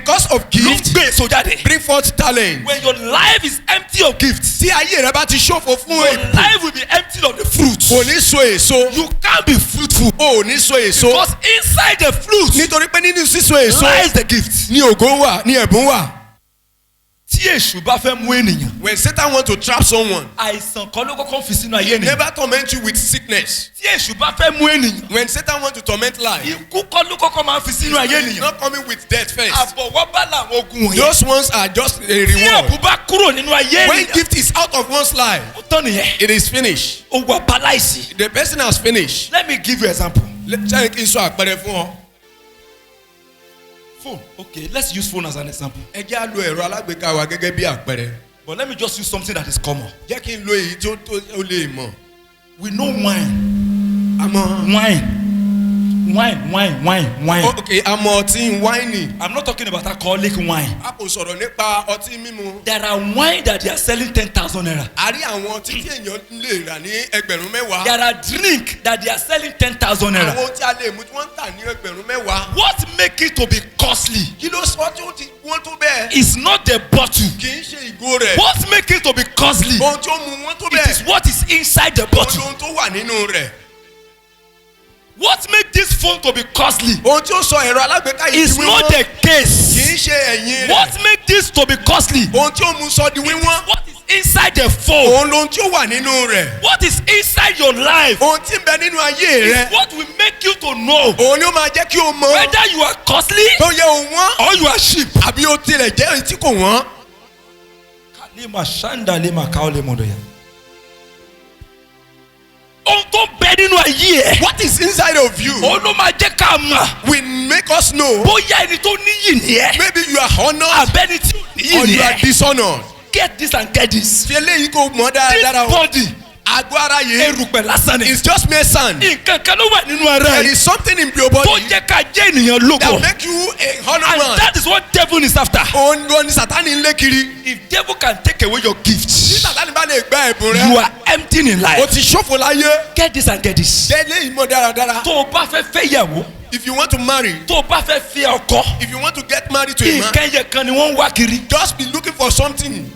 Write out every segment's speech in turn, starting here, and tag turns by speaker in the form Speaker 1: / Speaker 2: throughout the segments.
Speaker 1: because of gift, bring forth talent.
Speaker 2: When your life is empty of gifts,
Speaker 1: tí ayé rẹ bá ti ṣòfò fún
Speaker 2: your
Speaker 1: èbùn,
Speaker 2: life will be empty of the fruit.
Speaker 1: kò ní so èso.
Speaker 2: You can't be fruitful
Speaker 1: o ò ní so èso.
Speaker 2: because inside the fruit
Speaker 1: nítorí pé nínú síso èso
Speaker 2: lies the gift.
Speaker 1: ní ògo wà, ní ẹ̀bùn wà.
Speaker 2: Tí èṣù bá fẹ́ mú ènìyàn,
Speaker 1: When Satan want to trap someone,
Speaker 2: àìsàn kan ló kọ́kọ́ fi sínú ayé ènìyàn.
Speaker 1: never torment you with sickness.
Speaker 2: Tí èṣù bá fẹ́ mú ènìyàn,
Speaker 1: When Satan want to torment life,
Speaker 2: ikú kọ́ ló kọ́kọ́ máa ń fi sínú ayé
Speaker 1: he's
Speaker 2: ènìyàn.
Speaker 1: not coming with death first.
Speaker 2: Àbọ̀wọ́bá làwọn ogun wọ̀nyẹn.
Speaker 1: Those ones are just a
Speaker 2: Tí
Speaker 1: reward.
Speaker 2: ẹ̀bùn bá kúrò nínú ayé
Speaker 1: When
Speaker 2: ènìyàn,
Speaker 1: gift is out of one's life,
Speaker 2: ó tán nìyẹn.
Speaker 1: it is finished.
Speaker 2: Ó wà báláìsì.
Speaker 1: The person has finished.
Speaker 2: Let me give you example.
Speaker 1: Ṣé kí n sọ àpẹẹrẹ fún ọ?
Speaker 2: Phone. Okay, let's use phone as an example.
Speaker 1: Ẹ jẹ́ á lo ẹ̀rọ alágbèéká wa gẹ́gẹ́ bí àpẹẹrẹ.
Speaker 2: But let me just use something that is common.
Speaker 1: Jẹ́ kí n lo èyí tí ó lè mọ̀.
Speaker 2: We know wine.
Speaker 1: Àmọ́.
Speaker 2: Wine.
Speaker 1: Okay, àmọ́ ọtí wáìnì.
Speaker 2: I'm not talking about alcoholic wine.
Speaker 1: A kò sọ̀rọ̀ nípa ọtí mímu.
Speaker 2: There are wine that they are selling 10,000 naira.
Speaker 1: A rí àwọn ọtí tí èèyàn lè rà ní ẹgbẹ̀rún mẹ́wàá.
Speaker 2: There are drink that they are selling 10,000 naira.
Speaker 1: Àwọn tí a lè mú tí wọ́n ń tà ní ẹgbẹ̀rún mẹ́wàá.
Speaker 2: What make it to be costly
Speaker 1: Kí ló sọ tí ó ti wọ́n tó bẹ́ẹ̀?
Speaker 2: is not the bottle.
Speaker 1: Kì í ṣe ìgò rẹ̀.
Speaker 2: What make it to be costly
Speaker 1: Ohun tí ó mú wọ́n tó
Speaker 2: it is
Speaker 1: bẹ́ẹ̀.
Speaker 2: what is inside the bottle.
Speaker 1: Ohun tó wà nínú rẹ̀.
Speaker 2: What make this phone to be costly
Speaker 1: Ohun tí ó sọ ẹ̀rọ alágbèéká yìí
Speaker 2: is
Speaker 1: di
Speaker 2: not
Speaker 1: wíwọ́n.
Speaker 2: the
Speaker 1: Kì
Speaker 2: case.
Speaker 1: í ṣe ẹ̀yìn rẹ̀.
Speaker 2: What make this to be costly
Speaker 1: Ohun tí ó mú sọ di wíwọ́n.
Speaker 2: what is inside the phone.
Speaker 1: Òun lohun tí ó wà nínú rẹ̀.
Speaker 2: What is inside your life
Speaker 1: Ohun tí ń bẹ nínú ayé
Speaker 2: is
Speaker 1: rẹ̀.
Speaker 2: what will make you to know
Speaker 1: Òun ni ó máa jẹ́ kí o mọ.
Speaker 2: whether you are costly
Speaker 1: Tó yẹ òun wọ́n.
Speaker 2: or you are cheap.
Speaker 1: Àbí ó tilẹ̀ jẹ́ èyí tí kò wọ́n.
Speaker 2: Kalima shanda lema kaole modoya. Ohun tó bẹ nínú ayé ẹ.
Speaker 1: What is inside of you
Speaker 2: Òun ló máa jẹ́ ká mọ̀
Speaker 1: will make us know
Speaker 2: bóyá ẹni tó níyì ni ẹ.
Speaker 1: maybe you are honoured
Speaker 2: Àbẹ́ni tí ò níyì
Speaker 1: or
Speaker 2: ni
Speaker 1: you are
Speaker 2: ẹ.
Speaker 1: dishonoured.
Speaker 2: Get this and get this.
Speaker 1: Fi eléyìí kò mọ̀
Speaker 2: This
Speaker 1: dáradára o.
Speaker 2: body
Speaker 1: Àgọ́ ara yìí
Speaker 2: erùpẹ̀ lásán ni.
Speaker 1: is just mere sand.
Speaker 2: Nǹkan kan ló wà nínú ara
Speaker 1: There
Speaker 2: ẹ
Speaker 1: is something in your
Speaker 2: tó
Speaker 1: body
Speaker 2: jẹ́ ká jẹ́ ènìyàn
Speaker 1: that
Speaker 2: lógo.
Speaker 1: make you a honoured
Speaker 2: And
Speaker 1: man.
Speaker 2: that is what devil is after.
Speaker 1: Òun ló ní Sátánì ń lé kiri.
Speaker 2: If devil can take away your
Speaker 1: Tí
Speaker 2: gifts,
Speaker 1: Sátánì bá lè gba ẹ̀bùn
Speaker 2: you
Speaker 1: rẹ̀,
Speaker 2: are empty in
Speaker 1: o
Speaker 2: life.
Speaker 1: ti ṣòfò láyé.
Speaker 2: Get this and get this.
Speaker 1: Jẹ́ eléyìí mọ̀ dáradára.
Speaker 2: Tó o bá fẹ́ fẹ́ yàwó,
Speaker 1: If you want to marry,
Speaker 2: tó o bá fẹ́ fẹ́ ọkọ,
Speaker 1: if you want to get married to a man,
Speaker 2: nǹkan yẹn kan ni wọ́n ń wá kiri.
Speaker 1: just be looking for something.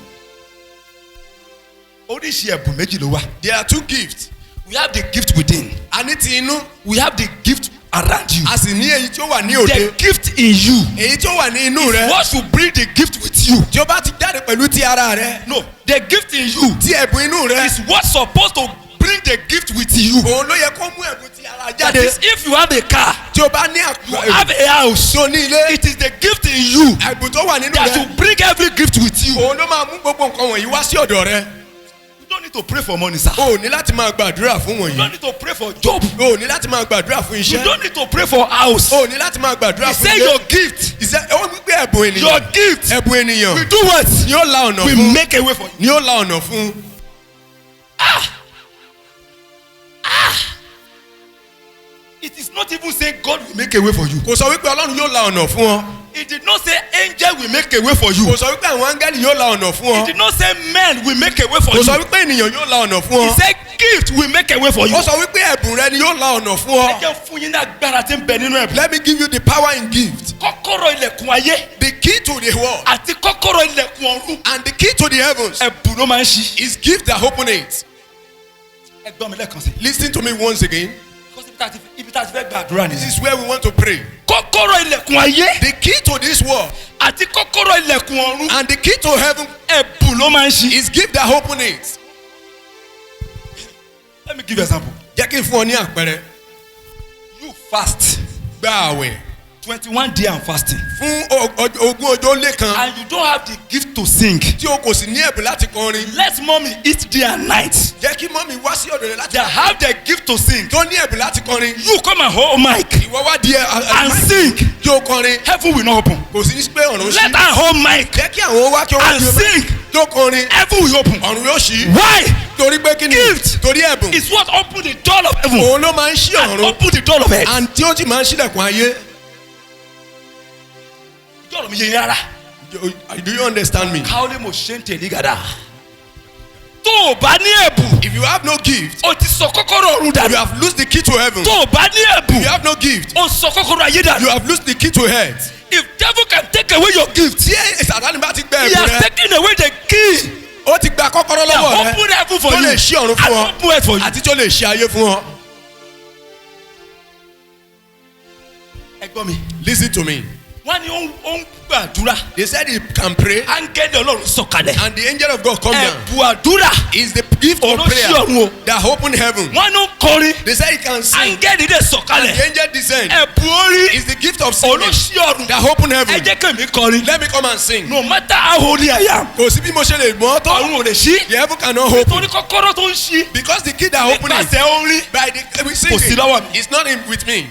Speaker 2: Oríṣi ẹ̀bùn méjì ló wà.
Speaker 1: There are two gifts.
Speaker 2: We have the gift within.
Speaker 1: A ní ti inú,
Speaker 2: We have the gift around you.
Speaker 1: a sì ní èyí tí ó wà ní
Speaker 2: The
Speaker 1: òde.
Speaker 2: gift in you.
Speaker 1: Èyí tí ó wà ní inú rẹ̀.
Speaker 2: What should bring the gift with you?
Speaker 1: Tí ó bá ti jáde pẹ̀lú ti ara rẹ̀.
Speaker 2: No, the gift in you
Speaker 1: Ti ẹ̀bùn inú rẹ̀.
Speaker 2: is what's supposed to bring the gift with you.
Speaker 1: Òun ló yẹ kó mú ẹ̀bùn ti ara
Speaker 2: That
Speaker 1: jáde.
Speaker 2: is, if you have a car,
Speaker 1: Tí o bá ní
Speaker 2: you
Speaker 1: àpò
Speaker 2: have a house,
Speaker 1: tó ní ilé.
Speaker 2: it is the gift in you
Speaker 1: Ẹ̀bùn tó wà nínú
Speaker 2: that
Speaker 1: rẹ̀.
Speaker 2: should bring every gift with you.
Speaker 1: Òun ló máa mú gbogbo nǹkan wọ̀nyí wá sí ọ̀dọ̀ rẹ̀.
Speaker 2: You don't need to pray for money, sir.
Speaker 1: O ò ní láti máa gbàdúrà fún
Speaker 2: You
Speaker 1: wọ̀nyí.
Speaker 2: don't need to pray for job.
Speaker 1: O ò ní láti máa gbàdúrà fún
Speaker 2: You
Speaker 1: iṣẹ́.
Speaker 2: don't need to pray for house.
Speaker 1: O ò ní láti máa gbàdúrà
Speaker 2: He
Speaker 1: fún
Speaker 2: said
Speaker 1: ilé.
Speaker 2: your gift,
Speaker 1: Ìṣe ó ń gbé ẹ̀bùn ènìyàn.
Speaker 2: your gift
Speaker 1: Ẹ̀bùn ènìyàn.
Speaker 2: will do what?
Speaker 1: Ni ó la ọ̀nà
Speaker 2: We
Speaker 1: fún.
Speaker 2: make a way for you.
Speaker 1: Ni ó la ọ̀nà fún.
Speaker 2: It is not even saying God will make a way for you.
Speaker 1: Kò sọ wípé Ọlọ́run yóò la ọ̀nà fún ọ.
Speaker 2: It did not say angel will make a way for you.
Speaker 1: Kò sọ wípé àwọn áńgẹ́lì yóò la ọ̀nà fún
Speaker 2: It
Speaker 1: ọ.
Speaker 2: did not say men will make a way for
Speaker 1: Kò
Speaker 2: you.
Speaker 1: sọ wípé ènìyàn yóò la ọ̀nà fún
Speaker 2: He
Speaker 1: ọ.
Speaker 2: said gift will make a way for you.
Speaker 1: Ó sọ wípé ẹ̀bùn rẹ ni yóò la ọ̀nà fún
Speaker 2: Ẹ
Speaker 1: ọ.
Speaker 2: jẹ́ fún yín ní agbára tí ń bẹ nínú ẹ̀bùn.
Speaker 1: Let me give you the power in gift.
Speaker 2: Kọ́kọ́rọ́ ilẹ̀kùn ayé
Speaker 1: The key to the world
Speaker 2: àti kọ́kọ́rọ́ ilẹ̀kùn ọ̀run.
Speaker 1: and the key to the heavens
Speaker 2: Ẹ̀bùn ló máa ń ṣí.
Speaker 1: is gift that open it.
Speaker 2: Ẹ gbọ́ mi lẹ́ẹ̀kan sí.
Speaker 1: Listen to me once again.
Speaker 2: Because ibi tá a ti fẹ́ gbàdúrà
Speaker 1: This
Speaker 2: nìyí.
Speaker 1: is where we want to pray.
Speaker 2: Kọ́kọ́rọ́ ilẹ̀kùn ayé
Speaker 1: The key to this world
Speaker 2: àti kọ́kọ́rọ́ ilẹ̀kùn ọ̀run.
Speaker 1: and the key to heaven
Speaker 2: Ẹ̀bùn ló máa ń ṣí.
Speaker 1: is gift that open it.
Speaker 2: Let me give you an example.
Speaker 1: Jẹ́ kí n fún ọ ní àpẹẹrẹ.
Speaker 2: You fast
Speaker 1: Gba àwẹ̀
Speaker 2: 21 day and fasting
Speaker 1: fún ogún ọjọ́ lé kan
Speaker 2: and you don't have the gift to sing.
Speaker 1: tí o kò sì ní ẹ̀bùn láti kọrin.
Speaker 2: Let mommy eat day and night.
Speaker 1: Jẹ́ kí mọ́mí wá sí ọ̀dọ̀ rẹ láti
Speaker 2: They have the gift to sing.
Speaker 1: tó ní ẹ̀bùn láti kọrin.
Speaker 2: You come and hold mic
Speaker 1: Ìwọ wá di
Speaker 2: and sing.
Speaker 1: kí o kọrin.
Speaker 2: Heaven will not open.
Speaker 1: Kò sí ní pé ọ̀run
Speaker 2: Let
Speaker 1: ṣí.
Speaker 2: her hold mic
Speaker 1: Jẹ́ kí àwọn wá kí o wá
Speaker 2: and
Speaker 1: di
Speaker 2: sing.
Speaker 1: kí o kọrin.
Speaker 2: Heaven will open.
Speaker 1: Ọ̀run yóò ṣí.
Speaker 2: Why?
Speaker 1: Torí pé kí ni?
Speaker 2: Gift.
Speaker 1: Torí ẹ̀bùn.
Speaker 2: It's what opened the door of heaven
Speaker 1: Òun ló máa ń ṣí
Speaker 2: and
Speaker 1: ọ̀run.
Speaker 2: opened the door of earth.
Speaker 1: And tí ó sì máa ń ṣílẹ̀kùn ayé.
Speaker 2: Ìjọ́rọ̀ mi yé yín rárá.
Speaker 1: Do you understand me?
Speaker 2: Káwọ́lé mo ṣe ń tẹ̀lé gàdá. tó o bá ní ẹ̀bùn
Speaker 1: If you have no gift,
Speaker 2: o ti sọ kọ́kọ́rọ́ ọ̀run
Speaker 1: you
Speaker 2: dànù.
Speaker 1: have lost the key to heaven.
Speaker 2: tó o bá ní
Speaker 1: If
Speaker 2: ẹ̀bùn
Speaker 1: you have no gift,
Speaker 2: o sọ kọ́kọ́rọ́ ayé
Speaker 1: you
Speaker 2: dànù.
Speaker 1: have lost the key to earth.
Speaker 2: if devil can take away your gift
Speaker 1: Tí Sàtánì bá ti gbẹ
Speaker 2: he
Speaker 1: ẹ̀bùn
Speaker 2: has
Speaker 1: rẹ,
Speaker 2: taken away the key.
Speaker 1: ó ti gba kọ́kọ́rọ́
Speaker 2: that
Speaker 1: lọ́wọ́ rẹ.
Speaker 2: open heaven for
Speaker 1: Tó
Speaker 2: you
Speaker 1: lè ṣí ọ̀run fún
Speaker 2: and
Speaker 1: ọ.
Speaker 2: open earth for you.
Speaker 1: Àti tó lè ṣe ayé fún ọ.
Speaker 2: ẹ gbọ́ mi.
Speaker 1: Listen to me.
Speaker 2: wọ́n ní ó ń gbàdúrà.
Speaker 1: They said he can pray
Speaker 2: áńgẹ́lì ọlọ́run sọ̀kalẹ̀.
Speaker 1: and the angel of God come down.
Speaker 2: ẹ̀bùn àdúrà.
Speaker 1: Is the gift of
Speaker 2: Ọ̀run
Speaker 1: prayer
Speaker 2: ṣí ọ̀run o.
Speaker 1: that open heaven.
Speaker 2: wọ́n ní ó ń kọrin.
Speaker 1: They said he can sing
Speaker 2: áńgẹ́lì dẹ̀
Speaker 1: and
Speaker 2: sọ̀kalẹ̀.
Speaker 1: the angel descend.
Speaker 2: ẹ̀bùn orí.
Speaker 1: Is the gift of
Speaker 2: ọ̀run
Speaker 1: singing
Speaker 2: ṣí ọ̀run.
Speaker 1: that open
Speaker 2: ẹ
Speaker 1: heaven.
Speaker 2: jẹ́ kẹ́mi kọrin.
Speaker 1: Let me come and sing.
Speaker 2: no matter how holy I am.
Speaker 1: Kò sí bí mo ṣe lè mọ́ tó.
Speaker 2: ọ̀run ò lè ṣí.
Speaker 1: The heaven cannot open
Speaker 2: torí kọ́kọ́rọ́ tó ń ṣí.
Speaker 1: because the key that open it
Speaker 2: nípasẹ̀ orin.
Speaker 1: by the
Speaker 2: Kò sí
Speaker 1: singing
Speaker 2: lọ́wọ́ mi.
Speaker 1: is not in with me.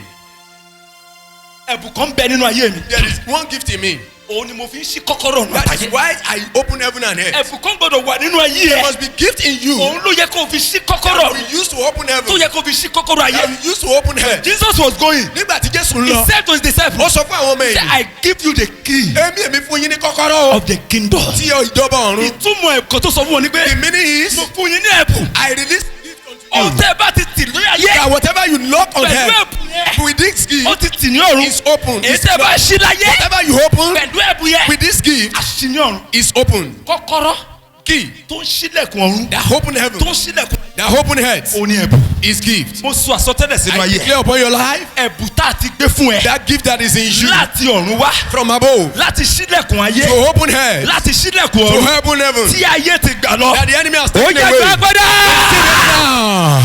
Speaker 2: ẹ̀bùn kan bẹ nínú ayé mi.
Speaker 1: There is one gift in me.
Speaker 2: òun ni mo fi ń ṣí kọ́kọ́rọ́ ọ̀nà
Speaker 1: That is
Speaker 2: àtàyè.
Speaker 1: why I open heaven and earth.
Speaker 2: ẹ̀bùn kan gbọ́dọ̀ wà nínú ayé
Speaker 1: There
Speaker 2: ẹ̀.
Speaker 1: must be gift in you
Speaker 2: òun ló yẹ kó o fi ṣí
Speaker 1: that
Speaker 2: kọ́kọ́rọ́.
Speaker 1: we used to open
Speaker 2: tó
Speaker 1: heaven.
Speaker 2: yẹ kó o fi ṣí kọ́kọ́rọ́ ayé.
Speaker 1: That we used to open heaven.
Speaker 2: Jesus was going.
Speaker 1: Nígbà tí Jésù ń
Speaker 2: he
Speaker 1: lọ,
Speaker 2: said to his
Speaker 1: ó
Speaker 2: disciples.
Speaker 1: sọ fún àwọn ọmọ
Speaker 2: say
Speaker 1: ẹ̀yìn.
Speaker 2: I give you the key
Speaker 1: Èmi fún yín ní kọ́kọ́rọ́ o.
Speaker 2: of the kingdom.
Speaker 1: Tí ìjọba ọ̀run.
Speaker 2: ìtumọ̀ ẹ̀kọ́ tó sọ fún wọn ni
Speaker 1: The
Speaker 2: pé
Speaker 1: meaning is
Speaker 2: mo fún yín ní ẹ̀bùn.
Speaker 1: I release gift unto you.
Speaker 2: ohun tẹ́ ẹ bá ti tì lórí ayé.
Speaker 1: That whatever you lock on
Speaker 2: pẹ̀lú
Speaker 1: earth
Speaker 2: ẹ̀bùn yẹn.
Speaker 1: with this gift
Speaker 2: ó ti tì ní ọ̀run.
Speaker 1: is open.
Speaker 2: èyí
Speaker 1: Is
Speaker 2: tẹ́ ẹ bá
Speaker 1: locked.
Speaker 2: ṣí láyé.
Speaker 1: Whatever you open
Speaker 2: pẹ̀lú ẹ̀bùn yẹn.
Speaker 1: with this gift
Speaker 2: àṣì ní ọ̀run.
Speaker 1: is open.
Speaker 2: kọ́kọ́rọ́
Speaker 1: Key
Speaker 2: tó ń ṣílẹ̀kùn ọ̀run.
Speaker 1: that open heaven,
Speaker 2: tó ń ṣílẹ̀kùn.
Speaker 1: that open earth
Speaker 2: ó ní ẹ̀bùn.
Speaker 1: is gift.
Speaker 2: mo sọ àsọtẹ́lẹ̀ sínú
Speaker 1: I
Speaker 2: ayé.
Speaker 1: declare upon your life
Speaker 2: ẹ̀bùn tá a ti gbé fún ẹ.
Speaker 1: that gift that is in you
Speaker 2: láti ọ̀run wá.
Speaker 1: from above
Speaker 2: láti ṣílẹ̀kùn ayé.
Speaker 1: to open earth
Speaker 2: láti ṣílẹ̀kùn
Speaker 1: to
Speaker 2: ọ̀run.
Speaker 1: open heaven
Speaker 2: tí ayé ti gbà lọ.
Speaker 1: that the enemy has
Speaker 2: ó
Speaker 1: taken
Speaker 2: yẹ
Speaker 1: away.
Speaker 2: gbà gbọ́dọ̀.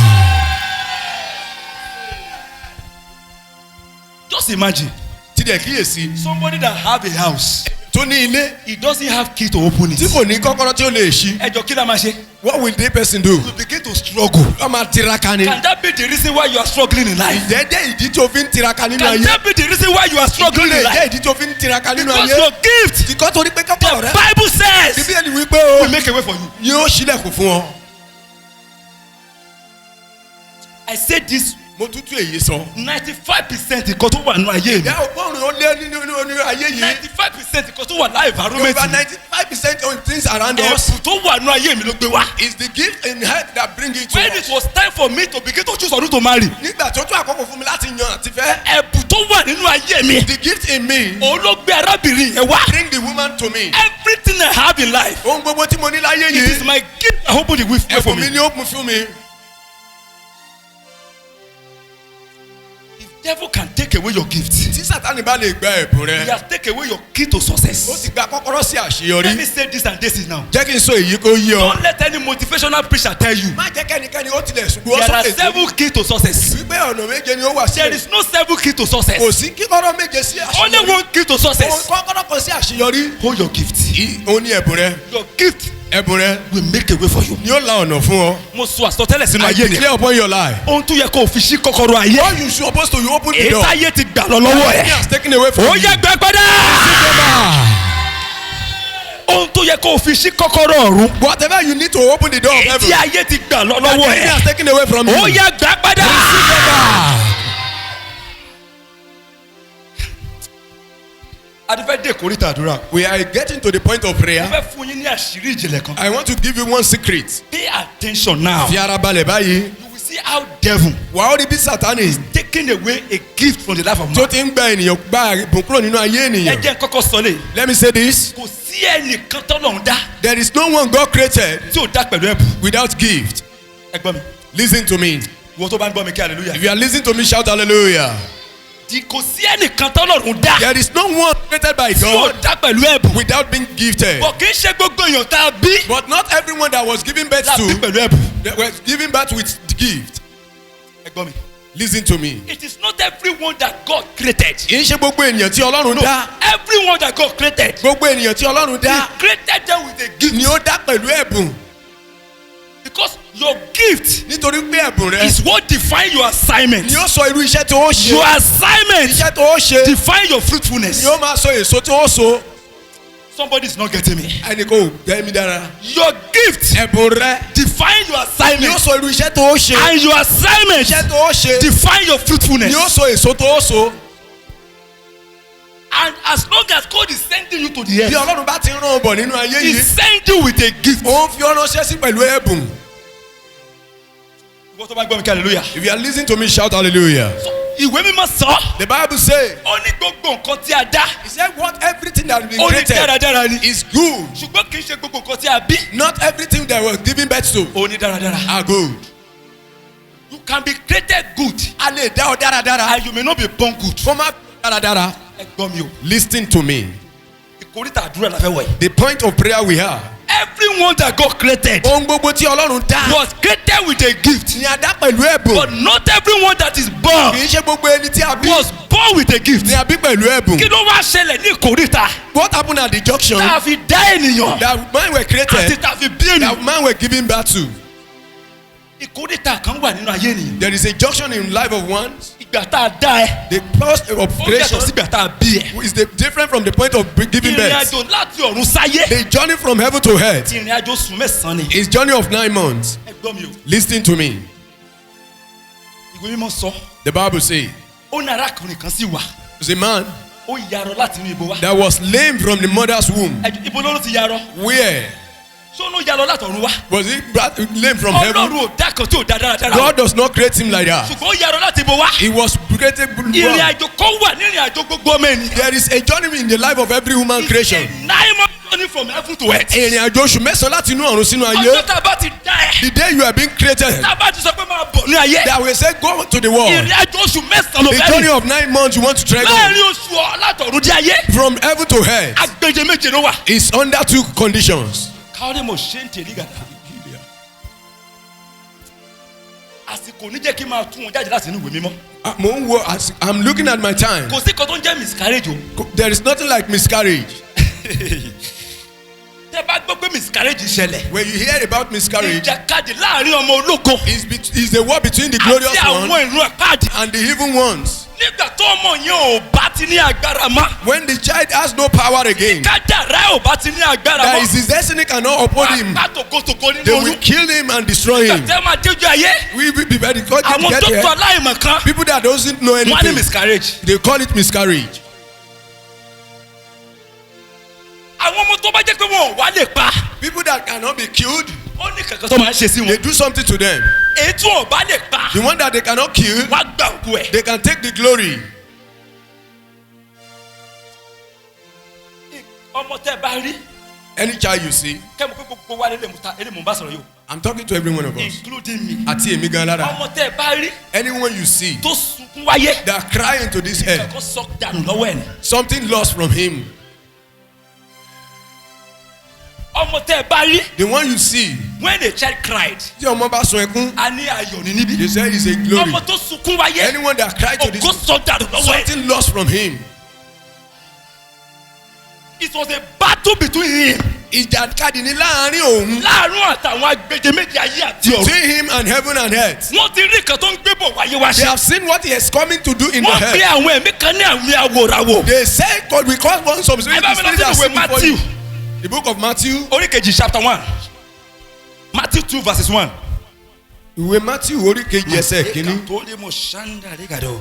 Speaker 2: just imagine
Speaker 1: Ti dẹ̀ kíyèsí
Speaker 2: somebody that have a house
Speaker 1: tó ní ilé
Speaker 2: he doesn't have key to open it.
Speaker 1: tí kò ní kọ́kọ́rọ́ tí ó lè ṣí.
Speaker 2: ẹ jọ kí la máa ṣe.
Speaker 1: What will the person do?
Speaker 2: you begin to struggle.
Speaker 1: Wọ́n máa tiraka ni.
Speaker 2: can that be the reason why you are struggling in life.
Speaker 1: Ìdẹ́dẹ́ ìdí tó fi ń tiraka nínú
Speaker 2: can
Speaker 1: ayé.
Speaker 2: that be the reason why you are struggling
Speaker 1: Ìdílé
Speaker 2: in
Speaker 1: jẹ́
Speaker 2: life.
Speaker 1: ìdí tó fi ń tiraka nínú
Speaker 2: because
Speaker 1: ayé.
Speaker 2: your gift
Speaker 1: Ìkọ́ torí pé kọ́kọ́rọ́
Speaker 2: the
Speaker 1: rẹ.
Speaker 2: bible says
Speaker 1: Bíbélì wípé o
Speaker 2: will make a way for you.
Speaker 1: yóò ṣílẹ̀kùn fún ọ.
Speaker 2: I said this
Speaker 1: Mo tútù èyí sọ.
Speaker 2: 95% nǹkan tó wà nínú ayé mi.
Speaker 1: Ìyá òpóòrùn ó lé nínú ayé yìí.
Speaker 2: 95% nǹkan tó wà láì environment
Speaker 1: Over
Speaker 2: mi.
Speaker 1: 95% of things around us
Speaker 2: ẹ̀bùn tó wà nínú ayé mi ló gbé wá.
Speaker 1: is the gift in health that bring it to
Speaker 2: when
Speaker 1: us.
Speaker 2: it was time for me to begin to choose ọdún to marry.
Speaker 1: Nígbà tó tún àkókò fún mi láti yan àti fẹ́.
Speaker 2: ẹ̀bùn tó wà nínú ayé mi.
Speaker 1: The gift in me
Speaker 2: òun ló gbé arábìnrin yẹn wá.
Speaker 1: bring the woman to me.
Speaker 2: everything I have in life.
Speaker 1: Ohun gbogbo tí mo ní láyé
Speaker 2: it is
Speaker 1: yìí.
Speaker 2: my gift that open the way for
Speaker 1: Ẹ̀fọ́ mi
Speaker 2: me.
Speaker 1: ni ó kún fún mi.
Speaker 2: if devil can take away your gift.
Speaker 1: Tí Sátánì bá lè gba ẹ̀bùn
Speaker 2: he
Speaker 1: rẹ,
Speaker 2: has take away your key to
Speaker 1: ó
Speaker 2: success.
Speaker 1: ti gba kọ́kọ́rọ́ sí
Speaker 2: let
Speaker 1: àṣeyọrí.
Speaker 2: me say this and this is now.
Speaker 1: Jẹ́ kí n sọ èyí kó yé ọ.
Speaker 2: don't let any motivational preacher tell you.
Speaker 1: Má jẹ́ kẹ́nikẹ́ni ó tilẹ̀ ṣùgbọ́n ó
Speaker 2: there are
Speaker 1: sókè sí.
Speaker 2: 7 keys to success.
Speaker 1: Wípé ọ̀nà méje ni ó wà sí.
Speaker 2: there is no 7 keys to
Speaker 1: Kò
Speaker 2: success.
Speaker 1: sí kíkọ́rọ́ méje sí
Speaker 2: only
Speaker 1: àṣeyọrí.
Speaker 2: one key to success.
Speaker 1: Kọ́kọ́rọ́ kan sí àṣeyọrí.
Speaker 2: hold your gift.
Speaker 1: Ó ní ẹ̀bùn rẹ.
Speaker 2: your gift
Speaker 1: Ẹ̀bùn rẹ
Speaker 2: will make a way for you.
Speaker 1: ni ó la ọ̀nà fún ọ.
Speaker 2: mo sọ àsọtẹ́lẹ̀ sínú
Speaker 1: I
Speaker 2: ayé ni.
Speaker 1: declare upon your life.
Speaker 2: ohun tó yẹ kó o fi ṣí kọ́kọ́rọ́ ayé.
Speaker 1: What you supposed to you open the
Speaker 2: èyí
Speaker 1: door.
Speaker 2: táyé ti gbà lọ lọ́wọ́
Speaker 1: He
Speaker 2: ẹ̀.
Speaker 1: has taken away from
Speaker 2: ó
Speaker 1: you.
Speaker 2: yẹ gbẹ padà. ohun tó yẹ kó o fi ṣí kọ́kọ́rọ́ ọ̀run.
Speaker 1: Whatever you need to open the door of
Speaker 2: èyí tí
Speaker 1: heaven.
Speaker 2: ayé ti gbà lọ
Speaker 1: That the
Speaker 2: lọ́wọ́
Speaker 1: enemy
Speaker 2: ẹ̀.
Speaker 1: has taken away from you.
Speaker 2: ó yẹ gbẹ padà. adifẹ́ dé kórìtà àdúrà.
Speaker 1: We are getting to the point of
Speaker 2: mo
Speaker 1: prayer.
Speaker 2: fẹ́ fún yín ní àṣírí ìjìnlẹ̀ kan.
Speaker 1: I want to give you one secret.
Speaker 2: pay attention now.
Speaker 1: Fi ara balẹ̀ báyìí.
Speaker 2: you will see how devil
Speaker 1: Wà á rí bí Sátánì
Speaker 2: taking away a gift from the life of
Speaker 1: tó
Speaker 2: man.
Speaker 1: ti ń gba ènìyàn gba ìbùn kúrò nínú ayé
Speaker 2: ẹ
Speaker 1: ènìyàn.
Speaker 2: jẹ́ kọ́kọ́ sọ lé.
Speaker 1: Let me say this.
Speaker 2: kò sí ẹnìkan tọ́lọ́run dá
Speaker 1: There is no one God created
Speaker 2: tí ò dá pẹ̀lú ẹ̀bùn.
Speaker 1: without gift.
Speaker 2: ẹ gbọ́ mi.
Speaker 1: Listen to me.
Speaker 2: ìwọ tó bá ń gbọ́ mi kí hallelujah.
Speaker 1: If you are listening to me, shout hallelujah.
Speaker 2: kò sí ẹnìkan tọ́lọ́run dá
Speaker 1: There is no one created by
Speaker 2: tí ò
Speaker 1: God
Speaker 2: dá pẹ̀lú ẹ̀bùn.
Speaker 1: without being gifted.
Speaker 2: bọ̀ kì í ṣe gbogbo èèyàn tá a bí.
Speaker 1: But not everyone that was given birth
Speaker 2: la bí
Speaker 1: to,
Speaker 2: pẹ̀lú ẹ̀bùn.
Speaker 1: they were given birth with the gift.
Speaker 2: ẹ gbọ́ mi.
Speaker 1: Listen to me.
Speaker 2: it is not everyone that God created.
Speaker 1: Kì í ṣe gbogbo ènìyàn tí Ọlọ́run
Speaker 2: no
Speaker 1: dá.
Speaker 2: everyone that God created.
Speaker 1: Gbogbo ènìyàn tí Ọlọ́run
Speaker 2: he
Speaker 1: dá
Speaker 2: created them with a gift.
Speaker 1: ni ó dá pẹ̀lú ẹ̀bùn.
Speaker 2: because your gift
Speaker 1: Nítorí pé ẹ̀bùn rẹ
Speaker 2: is what define your assignment.
Speaker 1: ni ó sọ irú iṣẹ́ tó ó ṣe.
Speaker 2: your assignment
Speaker 1: Iṣẹ́ tó ó ṣe
Speaker 2: define your fruitfulness.
Speaker 1: ni ó máa sọ èso tó ó so.
Speaker 2: somebody is not getting me.
Speaker 1: Ẹni kò gbẹ́ mi dára.
Speaker 2: your gift
Speaker 1: Ẹ̀bùn rẹ
Speaker 2: define your
Speaker 1: ni ó
Speaker 2: assignment.
Speaker 1: sọ irú iṣẹ́ tó ó ṣe.
Speaker 2: and your assignment
Speaker 1: Iṣẹ́ tó ó ṣe
Speaker 2: define your fruitfulness.
Speaker 1: ni ó sọ èso tó ó so.
Speaker 2: and as long as God is sending you to to the
Speaker 1: bí
Speaker 2: earth,
Speaker 1: ọlọ́run bá ti ń rán ọ bọ̀ nínú ayé
Speaker 2: he
Speaker 1: yìí
Speaker 2: send you with a gift.
Speaker 1: ó ń fi ọ ránṣẹ́ sí pẹ̀lú ẹ̀bùn.
Speaker 2: Ìwọ tó bá gbọ́ mi kí hallelujah.
Speaker 1: If you are listening to me, shout hallelujah.
Speaker 2: Ìwé mímọ́ sọ.
Speaker 1: The Bible says,
Speaker 2: Ó ní gbogbo nǹkan tí a dá.
Speaker 1: he said what everything that has been
Speaker 2: Ó ní
Speaker 1: created
Speaker 2: dáradára ni.
Speaker 1: is good.
Speaker 2: Ṣùgbọ́n kì í ṣe gbogbo nǹkan tí a bí.
Speaker 1: Not everything that was given birth to
Speaker 2: Ó ní dáradára.
Speaker 1: are good.
Speaker 2: You can be created good
Speaker 1: A lè dá ọ dáradára.
Speaker 2: and you may not be born good.
Speaker 1: Kó má dáradára.
Speaker 2: Ẹ gbọ́ mi o.
Speaker 1: Listen to me.
Speaker 2: Ìkórìtà àdúrà la fẹ́ wọ̀ yìí.
Speaker 1: The point of prayer we have.
Speaker 2: Everyone that God created
Speaker 1: Ohun gbogbo tí Ọlọ́run dá.
Speaker 2: was created with a gift.
Speaker 1: Ni a dá pẹ̀lú ẹ̀bùn.
Speaker 2: But not everyone that is born
Speaker 1: Kì í ṣe gbogbo ẹni tí a bí.
Speaker 2: was born with a gift.
Speaker 1: Ni a bí pẹ̀lú ẹ̀bùn.
Speaker 2: Kí ló wá ṣẹlẹ̀ ní ìkórìtà?
Speaker 1: What happened at the junction
Speaker 2: Tá a fi dá ènìyàn
Speaker 1: that man were
Speaker 2: àti
Speaker 1: created,
Speaker 2: tá a fi bí ènìyàn.
Speaker 1: that man were given birth to?
Speaker 2: Ìkórìtà kan wà nínú ayé ènìyàn.
Speaker 1: There is a junction in life of one.
Speaker 2: Ìgbà tá a dá ẹ.
Speaker 1: The first of
Speaker 2: Ó yàtọ̀
Speaker 1: creation
Speaker 2: sígbà tá a bí ẹ.
Speaker 1: is different from the point of giving
Speaker 2: Ìrìn
Speaker 1: birth.
Speaker 2: àjò láti ọ̀run sáyé.
Speaker 1: The journey from heaven to earth
Speaker 2: Ìrìn àjò sùn mẹ́sàn-án ni.
Speaker 1: is journey of 9 months.
Speaker 2: Ẹ gbọ́ mi o.
Speaker 1: Listen to me.
Speaker 2: Ìwé mímọ́ sọ.
Speaker 1: The Bible says,
Speaker 2: Ó ní arákùnrin kan sí wà.
Speaker 1: there's a man
Speaker 2: Ó yarọ láti inú ibo wá.
Speaker 1: that was lame from the mother's womb.
Speaker 2: Ibo ló ti yarọ.
Speaker 1: Where?
Speaker 2: Ṣé ó ló yarọ látọ̀run wá?
Speaker 1: Was he lame from heaven?
Speaker 2: Ọlọ́run ò dá kan tí ò dá dáradára.
Speaker 1: God does not create him like that.
Speaker 2: Ṣùgbọ́n ó yarọ láti ibo wá.
Speaker 1: He was created.
Speaker 2: Ìrìn àjò kan wà ní ìrìn àjò gbogbo ọmọ ènìyàn.
Speaker 1: There is a journey in the life of every human creation.
Speaker 2: It's a 9-month journey from heaven to earth.
Speaker 1: Ìrìn àjò oṣù mẹ́sàn-án láti inú ọ̀run sínú ayé.
Speaker 2: Ọjọ́ tá a bá ti dá ẹ.
Speaker 1: The day you are being created,
Speaker 2: Tá a bá ti sọ pé máa bọ̀ ní ayé.
Speaker 1: that will say go to the world.
Speaker 2: Ìrìn àjò oṣù mẹ́sàn-án ló
Speaker 1: The
Speaker 2: fẹ́
Speaker 1: journey
Speaker 2: rìn.
Speaker 1: of 9 months you want to travel
Speaker 2: Láàárín oṣù látọ̀run dé ayé.
Speaker 1: from heaven to earth
Speaker 2: Agbèjè méje ló wà.
Speaker 1: is under 2 conditions.
Speaker 2: Káwọ́dé mo ṣe ń tèrí gàdá. Àsìkò ní jẹ́ kí n máa tún wọn jáde láti inú ìwé mímọ́.
Speaker 1: I'm looking at my time.
Speaker 2: Kò sí kan tó ń jẹ́ miscarriage o.
Speaker 1: There is nothing like miscarriage.
Speaker 2: Tẹ́ bá gbọ́ pé miscarriage ṣẹlẹ̀.
Speaker 1: When you hear about miscarriage,
Speaker 2: Ìjàkadì láàárín ọmọ ológo.
Speaker 1: is the war between the glorious
Speaker 2: Àti àwọn
Speaker 1: one
Speaker 2: ìlú ẹ̀páàdì.
Speaker 1: and the evil ones.
Speaker 2: Nígbà tó ọmọ yẹn ò bá ti ní agbára mọ́.
Speaker 1: When the child has no power again,
Speaker 2: Kádàrá ò bá ti ní agbára
Speaker 1: that
Speaker 2: mọ́.
Speaker 1: is his destiny cannot uphold him.
Speaker 2: Wàá tòkótòkó nínú
Speaker 1: They will
Speaker 2: oyún.
Speaker 1: kill him and destroy him.
Speaker 2: Tẹ́ máa déjú ayé.
Speaker 1: We will be very good.
Speaker 2: Àwọn
Speaker 1: Get
Speaker 2: dókítà
Speaker 1: here.
Speaker 2: aláìmọ̀ kan.
Speaker 1: People that doesn't know
Speaker 2: Wọ́n á ní
Speaker 1: anything,
Speaker 2: miscarriage.
Speaker 1: they call it miscarriage.
Speaker 2: Àwọn ọmọ tó bá jẹ́ pé wọn ò wá lè pa.
Speaker 1: People that cannot be killed,
Speaker 2: Ó ní kankan tó máa ń ṣe sí
Speaker 1: they
Speaker 2: wọn.
Speaker 1: do something to them.
Speaker 2: Èyí tí wọn ò bá lè pa.
Speaker 1: The one that they cannot kill,
Speaker 2: Wá gbà òkú ẹ̀.
Speaker 1: they can take the glory.
Speaker 2: Ọmọ tẹ́ bá rí.
Speaker 1: Any child you see,
Speaker 2: Kẹ́mu pé gbogbo wa lè mú bá sọ̀rọ̀ yìí o.
Speaker 1: I'm talking to every one of us.
Speaker 2: Including me.
Speaker 1: Àti èmi gan lára.
Speaker 2: Ọmọ tẹ́ bá rí.
Speaker 1: Anyone you see
Speaker 2: Tó sunkún wáyé.
Speaker 1: that cry into this earth,
Speaker 2: Kẹ́kọ̀ọ́ sọ dànù lọ́wọ́ ẹ̀ ni.
Speaker 1: something lost from him.
Speaker 2: Ọmọ tẹ́ bá rí.
Speaker 1: The one you see,
Speaker 2: When a child cried.
Speaker 1: tí ọmọ bá sun ẹkún,
Speaker 2: A ní ayọ̀ ní níbí.
Speaker 1: they say it's a glory.
Speaker 2: Ọmọ tó sunkún wáyé.
Speaker 1: Anyone that cry to this,
Speaker 2: Ògo sọ dànù lọ́wọ́ ẹ̀.
Speaker 1: something lost from him.
Speaker 2: It was a battle between him.
Speaker 1: Ìjàkadì ní láàárín òun.
Speaker 2: Láàárín àtàwọn agbèjè méjì ayé àti ọ̀run.
Speaker 1: Between him and heaven and earth.
Speaker 2: Wọ́n ti rí nǹkan tó ń gbé bọ̀ wáyé wá
Speaker 1: They
Speaker 2: ṣe.
Speaker 1: have seen what he is coming to do in the
Speaker 2: Wọ́n pe
Speaker 1: earth.
Speaker 2: àwọn ẹ̀mí kan ní àmì àwòràwò.
Speaker 1: They say God will cause one some spirit
Speaker 2: Ẹ bá
Speaker 1: to
Speaker 2: mi lọ
Speaker 1: spirit that
Speaker 2: sínú
Speaker 1: sin
Speaker 2: ìwé
Speaker 1: before you.
Speaker 2: Matthew.
Speaker 1: The book of Matthew.
Speaker 2: Orí kejì chapter 1. Matthew 2 verses 1.
Speaker 1: Ìwé Matthew orí kejì ẹsẹ̀ kìíní.
Speaker 2: Tó lè mọ̀ ṣáńdà rí gàdọ̀.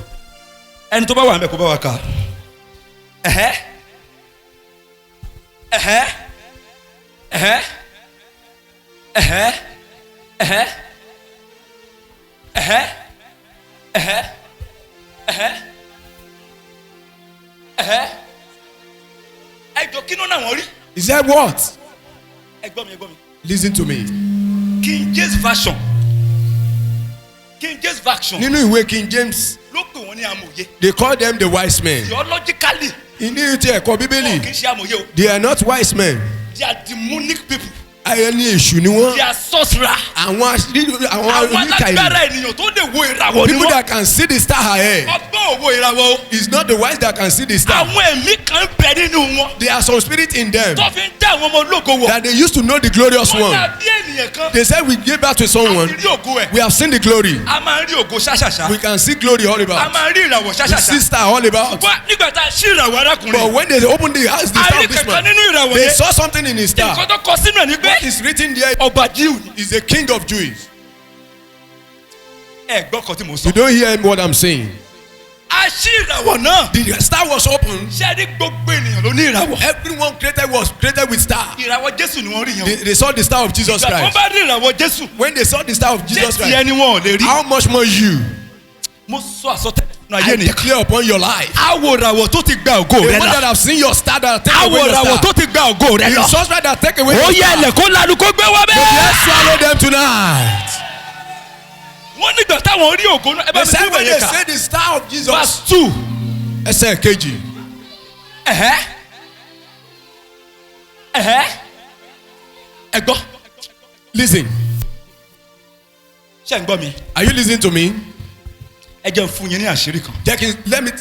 Speaker 2: Ẹni tó bá wà ń bẹ̀ kó bá wa kà. Ẹ̀hẹ́. Ẹ̀hẹ́. Ẹ̀hẹ́. Ẹ̀hẹ́. Ẹ̀hẹ́. Ẹ̀hẹ́. Ẹ̀hẹ́. Ẹ̀hẹ́. Ẹ̀hẹ́. Ẹjọ́ kí ló náà wọ́n rí?
Speaker 1: He said what?
Speaker 2: Ẹ gbọ́ mi, ẹ gbọ́ mi.
Speaker 1: Listen to me.
Speaker 2: King James version. King James version.
Speaker 1: Nínú ìwé King James,
Speaker 2: Ló pè wọ́n ní amòye.
Speaker 1: they call them the wise men.
Speaker 2: Theologically.
Speaker 1: Ní ti ẹ̀kọ́
Speaker 2: Wọn
Speaker 1: Bíbélì,
Speaker 2: kì í ṣe amòye o.
Speaker 1: they are not wise men.
Speaker 2: They are demonic people.
Speaker 1: Ẹni èṣù ni wọ́n.
Speaker 2: They are sorcerer.
Speaker 1: Àwọn
Speaker 2: Àwọn
Speaker 1: oníkà
Speaker 2: alágbára
Speaker 1: ìlú.
Speaker 2: ènìyàn tó lè wo ìràwọ̀ ni
Speaker 1: People
Speaker 2: wọ́n.
Speaker 1: that can see the star ahead.
Speaker 2: Ọgbọ́n òwò ìràwọ̀ o.
Speaker 1: It's not the wise that can see the star.
Speaker 2: Àwọn ẹ̀mí kan bẹ nínú wọn.
Speaker 1: There are some spirit in them
Speaker 2: Tó fi ń dá àwọn ọmọ ológo wọ̀.
Speaker 1: that they used to know the glorious
Speaker 2: Wọ́n
Speaker 1: one.
Speaker 2: dàbí ènìyàn kan.
Speaker 1: They said we gave birth to
Speaker 2: A
Speaker 1: someone.
Speaker 2: ti rí ògo ẹ̀.
Speaker 1: We have seen the glory.
Speaker 2: A máa ń rí ògo ṣáṣàṣá.
Speaker 1: We can see glory all
Speaker 2: A
Speaker 1: about.
Speaker 2: máa ń rí ìràwọ̀
Speaker 1: We
Speaker 2: ṣáṣàṣá.
Speaker 1: see star all about.
Speaker 2: Wá nígbà tá a ṣí ìràwọ̀
Speaker 1: But
Speaker 2: arákùnrin.
Speaker 1: when they opened the eyes, the
Speaker 2: A
Speaker 1: star
Speaker 2: rí
Speaker 1: of this
Speaker 2: kankan
Speaker 1: man,
Speaker 2: nínú ìràwọ̀
Speaker 1: they
Speaker 2: yẹn.
Speaker 1: saw something in his star.
Speaker 2: Nǹkan tó kọ sínú ẹ̀ ní pé
Speaker 1: It's written there.
Speaker 2: ọba Jíù ni.
Speaker 1: He's the king of Jews.
Speaker 2: Ẹ gbọ́ kan tí mo
Speaker 1: You
Speaker 2: sọ.
Speaker 1: don't hear what I'm saying.
Speaker 2: A a ṣí ìràwọ̀ náà.
Speaker 1: the star was open.
Speaker 2: ṣé ní gbogbo ènìyàn ló ní ìràwọ̀.
Speaker 1: Everyone was created with star.
Speaker 2: ìràwọ̀ Jésù ni wọ́n rí yẹn.
Speaker 1: They saw the star of Jesus
Speaker 2: ìgbà tó
Speaker 1: Christ.
Speaker 2: bá rí ìràwọ̀ Jésù.
Speaker 1: When they saw the star of Jesus
Speaker 2: Jésù yẹn
Speaker 1: Christ,
Speaker 2: ni wọn ò lè rí.
Speaker 1: how much more you?
Speaker 2: mo sọ àsọtẹ́lẹ̀ nínú ayé
Speaker 1: I
Speaker 2: nìyẹn.
Speaker 1: declare upon your life.
Speaker 2: àwọ̀ ìràwọ̀ tó ti gba ògo
Speaker 1: The
Speaker 2: rẹ
Speaker 1: one that
Speaker 2: lọ.
Speaker 1: have seen your star that take
Speaker 2: àwọ̀
Speaker 1: away your
Speaker 2: ìràwọ̀
Speaker 1: star.
Speaker 2: tó ti gba ògo rẹ
Speaker 1: The
Speaker 2: lọ.
Speaker 1: suspect that take away
Speaker 2: ó
Speaker 1: your
Speaker 2: yẹ
Speaker 1: star.
Speaker 2: ẹlẹ̀ kó lanu kó gbé wá
Speaker 1: May
Speaker 2: bẹ́ẹ̀.
Speaker 1: they swallow them tonight.
Speaker 2: wọ́n nígbà táwọn rí ògo náà. ẹ bá
Speaker 1: They
Speaker 2: mi
Speaker 1: said
Speaker 2: sí
Speaker 1: when
Speaker 2: ìwé
Speaker 1: they
Speaker 2: yẹn
Speaker 1: say
Speaker 2: kà.
Speaker 1: the star of Jesus.
Speaker 2: verse 2.
Speaker 1: Ẹsẹ̀ kejì.
Speaker 2: ẹ gbọ́.
Speaker 1: Listen.
Speaker 2: ṣé ń gbọ́ mi.
Speaker 1: Are you listening to me?
Speaker 2: ẹ jẹ́ n fún yín ní àṣírí kan.
Speaker 1: Let me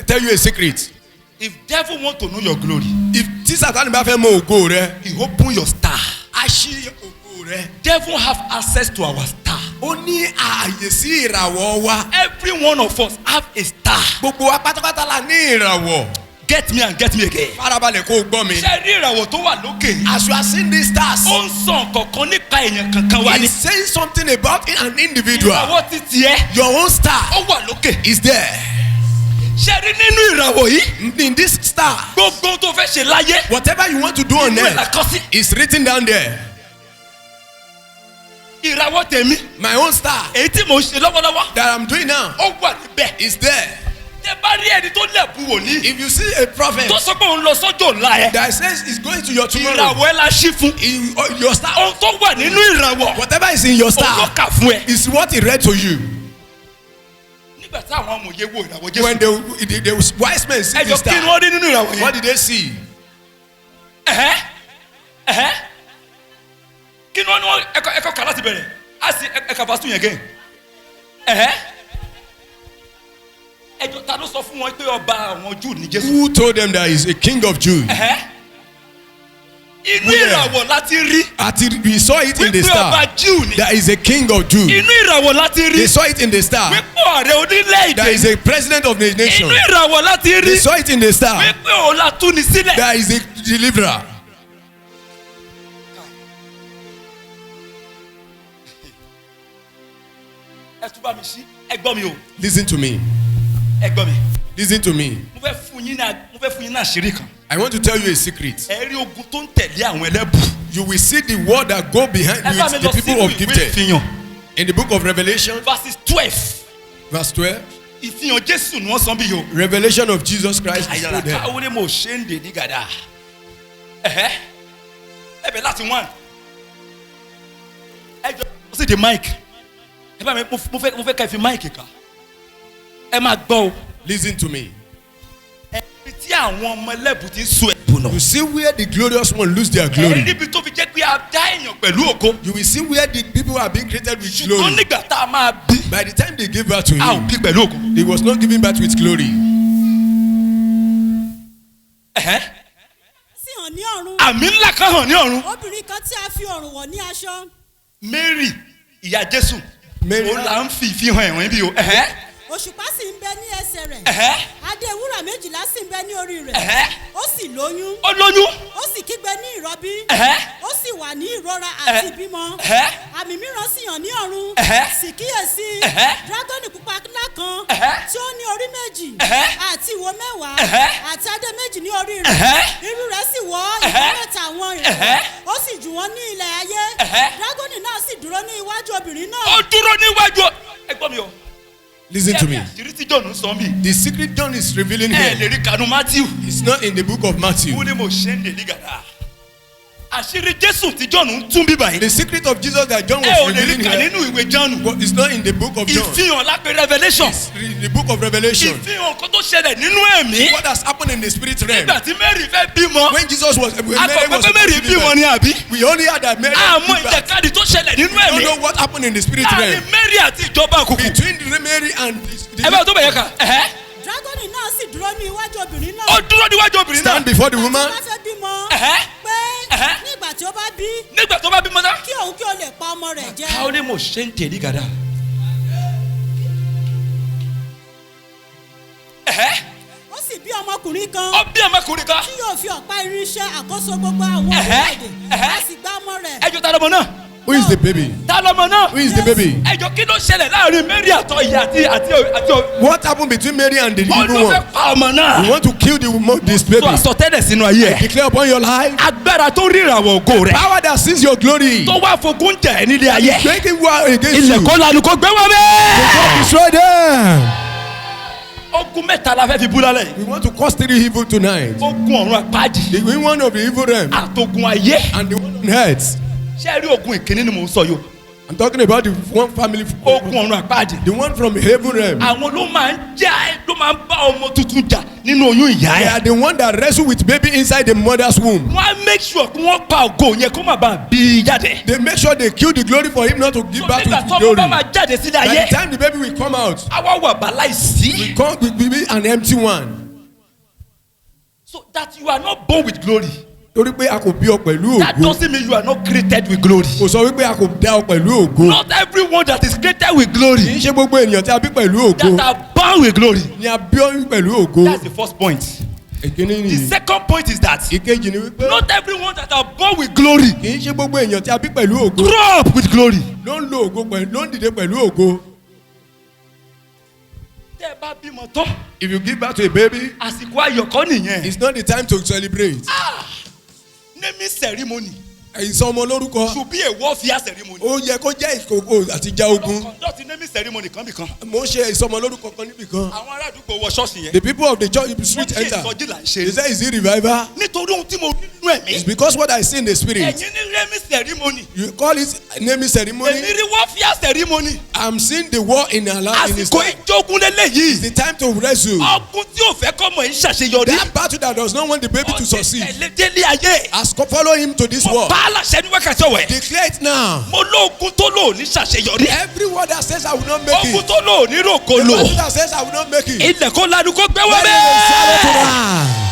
Speaker 1: tell you a secret.
Speaker 2: if devil want to know your glory.
Speaker 1: If tí Sátánì bá fẹ́ mọ ògo rẹ,
Speaker 2: he open your star.
Speaker 1: á ṣí ògo rẹ.
Speaker 2: devil have access to our star.
Speaker 1: Ó ní ààyè sí ìràwọ̀ wa.
Speaker 2: every one of us have a star.
Speaker 1: Gbogbo wa pátápátá la ní ìràwọ̀.
Speaker 2: get me and get me again.
Speaker 1: Farabalẹ̀ kó o gbọ́ mi.
Speaker 2: ṣé rí ìràwọ̀ tó wà lókè.
Speaker 1: As you are seeing these stars,
Speaker 2: ó ń sọ kankan nípa èèyàn kankan wa ni.
Speaker 1: he's saying something about an individual.
Speaker 2: ìràwọ̀ ti tiẹ̀.
Speaker 1: Your own star
Speaker 2: ó wà lókè.
Speaker 1: is there.
Speaker 2: ṣé rí nínú ìràwọ̀ yìí.
Speaker 1: In this star,
Speaker 2: gbogbo tó fẹ́ ṣe láyé.
Speaker 1: whatever you want to do on
Speaker 2: inú ẹ̀ la
Speaker 1: earth
Speaker 2: kọ sí.
Speaker 1: is written down there.
Speaker 2: ìràwọ̀ tèmi.
Speaker 1: My own star
Speaker 2: èyí tí mò ń ṣe lọ́wọ́lọ́wọ́.
Speaker 1: that I'm doing now
Speaker 2: ó wà níbẹ̀.
Speaker 1: is there.
Speaker 2: tẹ bá rí ẹni tó lẹ̀bù wòlíì.
Speaker 1: If you see a prophet
Speaker 2: tó sọ pé òun lọ sọ́jọ́ ọ̀la ẹ̀.
Speaker 1: that says he's going to your tomorrow,
Speaker 2: ìràwọ̀ ẹ̀ la ṣí fún.
Speaker 1: your star,
Speaker 2: ohun tó wà nínú ìràwọ̀.
Speaker 1: whatever is in your
Speaker 2: òun ló
Speaker 1: star
Speaker 2: kà fún ẹ.
Speaker 1: is what he read to you.
Speaker 2: nígbà tí àwọn amòye wo ìràwọ̀ Jésù.
Speaker 1: When the wise men see
Speaker 2: ẹ
Speaker 1: the
Speaker 2: jọ kí ni
Speaker 1: star,
Speaker 2: wọ́n rí nínú ìràwọ̀
Speaker 1: what
Speaker 2: yẹn.
Speaker 1: did they see?
Speaker 2: kí ni wọ́n ní wọ́n ẹ̀kọ́ kà láti bẹ̀rẹ̀ á sì ẹ̀ka fásitì yẹn gẹ́gẹ́. ẹjọ́ ta ló sọ fún wọn pé ọba àwọn Júù ní Jésù.
Speaker 1: Who told them that he's a king of Jews?
Speaker 2: inú
Speaker 1: Where?
Speaker 2: ìràwọ̀ láti rí.
Speaker 1: We saw it in the
Speaker 2: wípé ọba
Speaker 1: star
Speaker 2: Júù ni.
Speaker 1: that is a king of Jews.
Speaker 2: inú ìràwọ̀ láti rí.
Speaker 1: They saw it in the star
Speaker 2: wípé ọ̀rẹ́ onílẹ̀-èdè.
Speaker 1: that is a president of the nation.
Speaker 2: inú ìràwọ̀ láti rí.
Speaker 1: They saw it in the star
Speaker 2: wípé òun la tú ni sílẹ̀.
Speaker 1: that is a deliverer.
Speaker 2: ẹ tún bá mi sí ẹ gbọ́ mi o
Speaker 1: Listen to me.
Speaker 2: ẹ gbọ́ mi.
Speaker 1: Listen to me.
Speaker 2: mo fẹ́ fún yín ní àṣírí kan.
Speaker 1: I want to tell you a secret.
Speaker 2: ẹ rí ogun tó ń tẹ̀lé àwọn ẹlẹ́bù.
Speaker 1: You will see the word that go behind
Speaker 2: ẹ bá mi
Speaker 1: with the
Speaker 2: lọ
Speaker 1: people
Speaker 2: sínú
Speaker 1: of
Speaker 2: ìwé
Speaker 1: gifted.
Speaker 2: ìfihàn
Speaker 1: In the book of Revelation,
Speaker 2: verses 12.
Speaker 1: verse 12,
Speaker 2: ìfihàn Jésù ni wọ́n sọ bí yìí o.
Speaker 1: revelation of Jesus Christ is
Speaker 2: àyàrá
Speaker 1: put there.
Speaker 2: káwọlé mo ṣe ń dè ní gàdá. ẹ bẹ̀ láti wọ́n. ẹ jọ sí di mic. ẹ bá mi mo fẹ́ ká ẹ fi mic kà. ẹ máa gbọ́ o.
Speaker 1: Listen to me.
Speaker 2: ẹbí tí àwọn ọmọ ẹlẹ́bù ti ń so ẹ̀bùn náà.
Speaker 1: You see where the glorious one lose their
Speaker 2: ẹ
Speaker 1: glory.
Speaker 2: níbi tó fi jẹ́ pé a dá èèyàn pẹ̀lú ògo.
Speaker 1: You will see where the people are being created with
Speaker 2: ṣùgbọ́n
Speaker 1: glory.
Speaker 2: nígbà tá a máa bí.
Speaker 1: By the time they gave birth to
Speaker 2: a ò
Speaker 1: him,
Speaker 2: bí pẹ̀lú ògo.
Speaker 1: he was not given birth with glory.
Speaker 3: sì hàn ní ọ̀run.
Speaker 2: àmì ńlá kan hàn ní ọ̀run.
Speaker 3: obìnrin kan tí a fi ọ̀run wọ̀ ní aṣọ.
Speaker 2: Mary ìyá Jésù.
Speaker 1: Mary.
Speaker 2: ó là ń fi ìfihàn ẹ̀wọ̀n bí o.
Speaker 3: òṣùpá sì ń bẹ ní ẹsẹ̀ rẹ̀. adé wúrà méjìlá sì ń bẹ ní orí rẹ̀. ó sì lóyún.
Speaker 2: ó lóyún.
Speaker 3: ó sì kígbe ní ìrọbí. ó sì wà ní ìrora àti ìbímọ. àmì mìíràn sì hàn ní ọ̀run. sì kíyèsí dragoni pupa ńlá kan tí ó ní orí méjì àti ìwo mẹ́wàá àti adé méjì ní orí rẹ̀. irú rẹ̀ sì wọ́ ìwọ mẹ́ta àwọn ìrẹ̀. ó sì jù wọ́n ní ilẹ̀ ayé. dragoni náà sì dúró ní iwájú obìnrin náà.
Speaker 2: ó dúró níwájú. ẹ gbọ́ mi o.
Speaker 1: Listen to me.
Speaker 2: àṣírí tí John sọ mí.
Speaker 1: The secret John is revealing
Speaker 2: ẹ
Speaker 1: here.
Speaker 2: lè rí kanu Matthew.
Speaker 1: It's not in the book of Matthew.
Speaker 2: ó ní mo ṣe ń dè ní gàdá. àṣírí Jésù tí John ń tún bí báyìí.
Speaker 1: The secret of Jesus that John
Speaker 2: ẹ ò
Speaker 1: was
Speaker 2: lè rí
Speaker 1: revealing
Speaker 2: kà
Speaker 1: here,
Speaker 2: nínú ìwé John.
Speaker 1: but it's not in the book of John.
Speaker 2: ìfihàn lápẹ́ Revelation.
Speaker 1: It's in the book of Revelation.
Speaker 2: ìfihàn kan tó ṣẹlẹ̀ nínú ẹ̀mí.
Speaker 1: What has happened in the spirit realm?
Speaker 2: nígbà tí Mary fẹ́ bímọ.
Speaker 1: When Jesus was, when Mary
Speaker 2: akọ̀pẹ́
Speaker 1: was
Speaker 2: pé Mary
Speaker 1: supposed to
Speaker 2: bímọ
Speaker 1: give
Speaker 2: ni
Speaker 1: birth,
Speaker 2: àbí.
Speaker 1: we only had that Mary.
Speaker 2: àmọ́
Speaker 1: gave birth.
Speaker 2: ìjàkadì tó ṣẹlẹ̀ nínú
Speaker 1: We don't
Speaker 2: ẹ̀mí.
Speaker 1: know what happened in the spirit
Speaker 2: láàrin
Speaker 1: realm
Speaker 2: Mary àti ìjọba òkùnkùn.
Speaker 1: between the Mary and
Speaker 2: ẹ bá tó bẹ̀yẹ kà.
Speaker 3: dragoni náà sì dúró ní iwájú obìnrin náà.
Speaker 2: ó dúró níwájú obìnrin náà.
Speaker 1: stand before the woman.
Speaker 3: tí ó bá fẹ́ bímọ.
Speaker 2: Ẹ̀hẹ́.
Speaker 3: pé nígbà tí ó bá bí.
Speaker 2: nígbà tó bá bímọ tán.
Speaker 3: kí òun kí o lè pa ọmọ rẹ̀ jẹ.
Speaker 2: káwọlé mo ṣe ń dè ní gàdá.
Speaker 3: ó sì bí ọmọkùnrin kan.
Speaker 2: ó bí ọmọkùnrin kan.
Speaker 3: tí yóò fi ọ̀pá irinṣẹ́ àkóso gbogbo àwọn
Speaker 2: Ẹ̀hẹ́.
Speaker 3: orílẹ̀-èdè. a sì gba ọmọ rẹ̀.
Speaker 2: ẹjọ́ ta lọ́mọ náà.
Speaker 1: Who is the baby?
Speaker 2: Ta lọmọ náà?
Speaker 1: Who is the baby?
Speaker 2: Ẹjọ́ kí ló ṣẹlẹ̀ láàrin Mary àtọ ìyá àti.
Speaker 1: What happened between Mary and the evil
Speaker 2: Ó ló
Speaker 1: one?
Speaker 2: fẹ́ pa ọmọ náà.
Speaker 1: You want to kill this baby?
Speaker 2: Tó àsọtẹ́lẹ̀ sínú ayé ẹ̀.
Speaker 1: Declare upon your life.
Speaker 2: Agbára tó rí ìràwọ̀ ògo rẹ̀.
Speaker 1: Power that sees your glory.
Speaker 2: Tó wá fogun jà ẹ́ nílé ayé.
Speaker 1: Making war against
Speaker 2: Ilẹ̀
Speaker 1: you.
Speaker 2: kó lanu kó gbé wọ́n bẹ́ẹ̀.
Speaker 1: Destroy them.
Speaker 2: Ogun mẹ́ta la fẹ́ fi bú lálẹ́.
Speaker 1: We want to cause 3 evil tonight.
Speaker 2: Ogun ọ̀run àpáàdì.
Speaker 1: The one of the evil realm
Speaker 2: Àtogun ayé.
Speaker 1: and the one on earth.
Speaker 2: Ṣé ẹ rí ogun ìkíní ni mò ń sọ yìí o?
Speaker 1: I'm talking about the one family.
Speaker 2: Ogun ọ̀run àpáàdì.
Speaker 1: The one from heaven realm.
Speaker 2: Àwọn ló máa ń jà ló máa ń bá ọmọ tuntun jà nínú oyún ìyá
Speaker 1: They
Speaker 2: ẹ̀.
Speaker 1: are the one that wrestle with baby inside the mother's womb.
Speaker 2: Wọ́n á make sure kí wọ́n pa ògo yẹn kó má bàa bí i jáde.
Speaker 1: They make sure they kill the glory for him not to give
Speaker 2: So
Speaker 1: back to
Speaker 2: nígbà
Speaker 1: his
Speaker 2: tó
Speaker 1: glory.
Speaker 2: bá máa jáde sílẹ̀
Speaker 1: By
Speaker 2: ayé.
Speaker 1: the time the baby will come out,
Speaker 2: Àwa wà bá láìsí.
Speaker 1: we be an empty one.
Speaker 2: So that you are not born with glory.
Speaker 1: Torí pé a kò bí ọ pẹ̀lú
Speaker 2: That
Speaker 1: ògo.
Speaker 2: doesn't mean you are not created with glory.
Speaker 1: Kò sọ wípé a kò dá ọ pẹ̀lú ògo.
Speaker 2: Not everyone that is created with
Speaker 1: Kì
Speaker 2: glory
Speaker 1: í ṣe gbogbo ènìyàn tí a bí pẹ̀lú ògo
Speaker 2: that are born with glory.
Speaker 1: ni a bí ọ pẹ̀lú ògo.
Speaker 2: That's the first point.
Speaker 1: Èkíní
Speaker 2: The
Speaker 1: nìyí.
Speaker 2: second point is that
Speaker 1: Ìkejì ni wípé
Speaker 2: not everyone that are born with glory
Speaker 1: kì í ṣe gbogbo ènìyàn tí a bí pẹ̀lú ògo
Speaker 2: grow up with glory.
Speaker 1: ló ń lo ògo pẹ̀lú ló ń dìde pẹ̀lú ògo.
Speaker 2: Tẹ́ ẹ bá bímọ tán,
Speaker 1: If you give birth to a baby,
Speaker 2: àsìkò ayọ̀ kọ́ nìyẹn.
Speaker 1: it's not the time to celebrate.
Speaker 2: Naming ceremony
Speaker 1: Ìsọmọ lórúkọ
Speaker 2: should be a warfare ceremony.
Speaker 1: ó yẹ kó jẹ́ ìkòkò àti ìjà ogun.
Speaker 2: Conduct naming ceremony kan bìkan.
Speaker 1: Mo ń ṣe ìsọmọ lórúkọ kan níbì kan.
Speaker 2: Àwọn ará àdúgbò wọ ṣọ́ọ̀ṣì yẹn.
Speaker 1: The people of the church street
Speaker 2: Wọ́n ṣe
Speaker 1: enter.
Speaker 2: ìsọjí là ń
Speaker 1: They
Speaker 2: ṣe.
Speaker 1: say is it revival?
Speaker 2: Nítorí ohun tí mo rí nínú
Speaker 1: It's
Speaker 2: ẹ̀mí.
Speaker 1: because what I see in the spirit.
Speaker 2: Ẹ̀yin ní naming ceremony.
Speaker 1: You call it naming ceremony.
Speaker 2: Èmi rí warfare ceremony.
Speaker 1: I'm seeing the war in our life in his
Speaker 2: Àsìkò
Speaker 1: life.
Speaker 2: ìjógun
Speaker 1: It's
Speaker 2: lélẹ́yìí.
Speaker 1: the time to wrestle.
Speaker 2: Ọkùn tí ò fẹ́ kọ́mọ yìí ṣàṣeyọrí.
Speaker 1: That battle that does not want the baby to succeed
Speaker 2: Ọ̀tẹ̀ tẹ̀lé délé ayé.
Speaker 1: has follow him to this
Speaker 2: Mo
Speaker 1: war.
Speaker 2: bá aláṣẹ ní wákàtí ọ̀wẹ̀.
Speaker 1: Declare it now.
Speaker 2: Mo lóògùn tó lò ní ṣàṣeyọrí.
Speaker 1: Every word that says I will not make
Speaker 2: Ogun
Speaker 1: it.
Speaker 2: tó lò ní rògbò
Speaker 1: The
Speaker 2: lò.
Speaker 1: battle that says I will not make it.
Speaker 2: Ilẹ̀ kó lanu kó gbé wọ́n
Speaker 1: Let it swallow
Speaker 2: bẹ́ẹ̀.
Speaker 1: tonight.